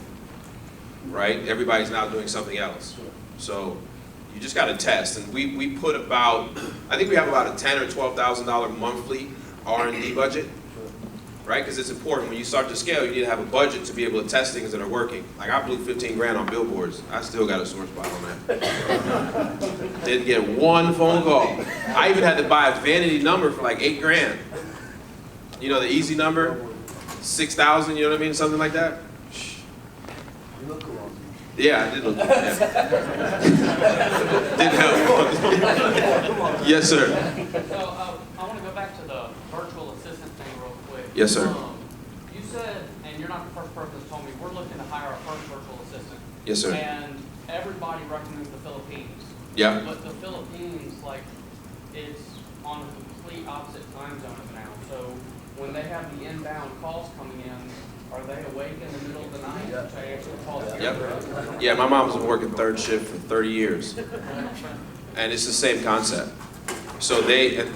right? Everybody's now doing something else. So you just got to test. And we put about, I think we have about a $10,000 or $12,000 monthly R&D budget, right? Because it's important. When you start to scale, you need to have a budget to be able to test things that are working. Like I blew 15 grand on billboards. I still got a sore spot on that. Didn't get one phone call. I even had to buy a vanity number for like 8 grand. You know the easy number? 6,000, you know what I mean? Something like that? You look cool. Yeah, I did look cool. Yeah. Didn't help. Yes, sir. So I want to go back to the virtual assistant thing real quick. Yes, sir. You said, and you're not the first person that told me, we're looking to hire our first virtual assistant. Yes, sir. And everybody recommends the Philippines. Yeah. But the Philippines, like, it's on a complete opposite time zone of now. So when they have the inbound calls coming in, are they awake in the middle of the night to answer the calls? Yep. Yeah, my mom's been working third shift for 30 years. And it's the same concept. So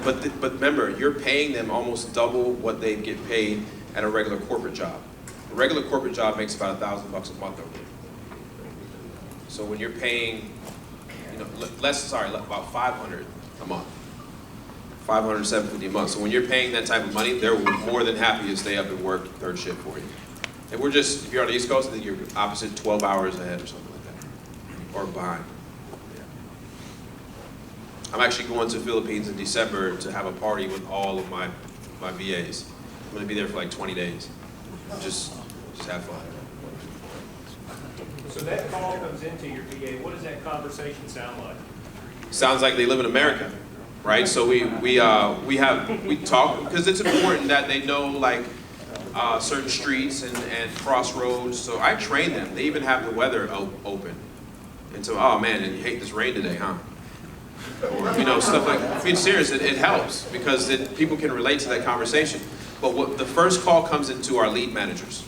but remember, you're paying them almost double what they get paid at a regular corporate job. A regular corporate job makes about $1,000 a month over there. So when you're paying, you know, about 500 a month. 500, 750 a month. So when you're paying that type of money, they're more than happy to stay up and work third shift for you. And we're just, if you're on the East Coast, I think you're opposite 12 hours ahead or something like that. Or behind. Yeah. I'm actually going to the Philippines in December to have a party with all of my VAs. I'm going to be there for like 20 days. Just have fun. So that call comes into your VA. What does that conversation sound like? Sounds like they live in America. Right, so we talk because it's important that they know like certain streets and crossroads. So I train them. They even have the weather open. And so, oh man, and you hate this rain today, huh? Or you know, stuff like. I mean, serious, it helps because people can relate to that conversation. But the first call comes into our lead managers,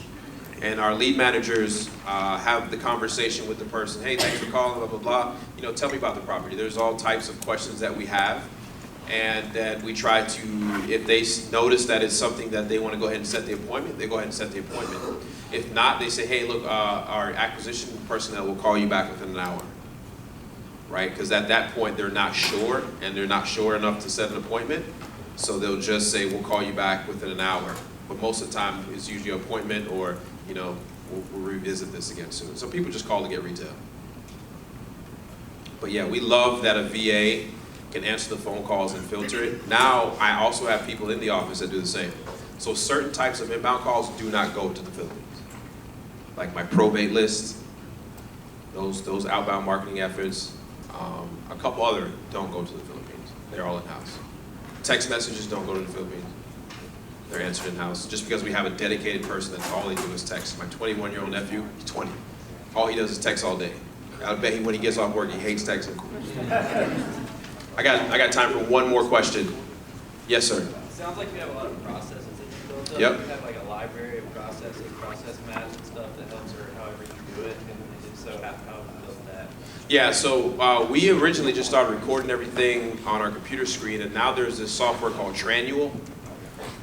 and our lead managers have the conversation with the person. Hey, thanks for calling. Blah blah blah. You know, tell me about the property. There's all types of questions that we have. And that we try to, if they notice that it's something that they want to go ahead and set the appointment, they go ahead and set the appointment. If not, they say, hey, look, our acquisition personnel will call you back within an hour. Right? Because at that point, they're not sure, and they're not sure enough to set an appointment. So they'll just say, we'll call you back within an hour. But most of the time, it's usually an appointment or, you know, we'll revisit this again soon. So people just call to get retail. But yeah, we love that a VA can answer the phone calls and filter it. Now, I also have people in the office that do the same. So certain types of inbound calls do not go to the Philippines. Like my probate list, those outbound marketing efforts, a couple other don't go to the Philippines. They're all in-house. Text messages don't go to the Philippines. They're answered in-house. Just because we have a dedicated person that's all they do is text. My 21-year-old nephew, he's 20. All he does is text all day. I bet when he gets off work, he hates texting. I got time for one more question. Yes, sir. Sounds like you have a lot of processes that you build up. Yep. You have like a library of processes, process maps and stuff that helps her however you do it. And so how do you build that? Yeah, so we originally just started recording everything on our computer screen, and now there's this software called Tranual.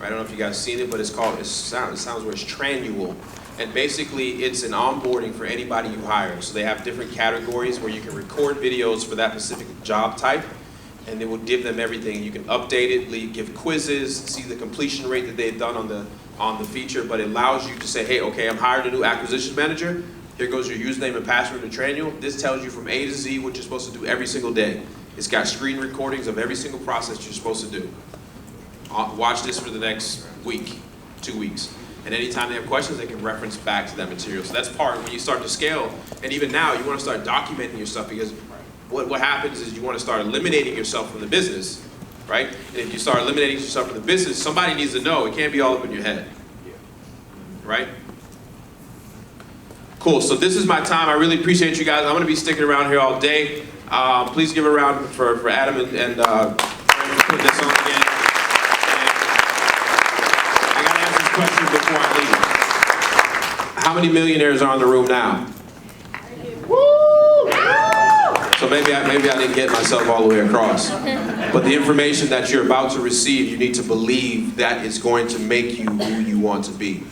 I don't know if you guys seen it, but it sounds where it's Tranual. And basically, it's an onboarding for anybody you hire. So they have different categories where you can record videos for that specific job type. And they will give them everything. You can update it, give quizzes, see the completion rate that they've done on the feature, but it allows you to say, hey, okay, I'm hired a new acquisition manager. Here goes your username and password to Tranual. This tells you from A to Z what you're supposed to do every single day. It's got screen recordings of every single process you're supposed to do. Watch this for the next week, 2 weeks. And anytime they have questions, they can reference back to that material. So that's part when you start to scale. And even now, you want to start documenting your stuff because what happens is you want to start eliminating yourself from the business, right? And if you start eliminating yourself from the business, somebody needs to know. It can't be all up in your head, right? Cool, so this is my time. I really appreciate you guys. I'm gonna be sticking around here all day. Please give a round for Adam and for putting this on again. And I gotta ask this question before I leave. How many millionaires are in the room now? So maybe I didn't get myself all the way across. But the information that you're about to receive, you need to believe that it's going to make you who you want to be.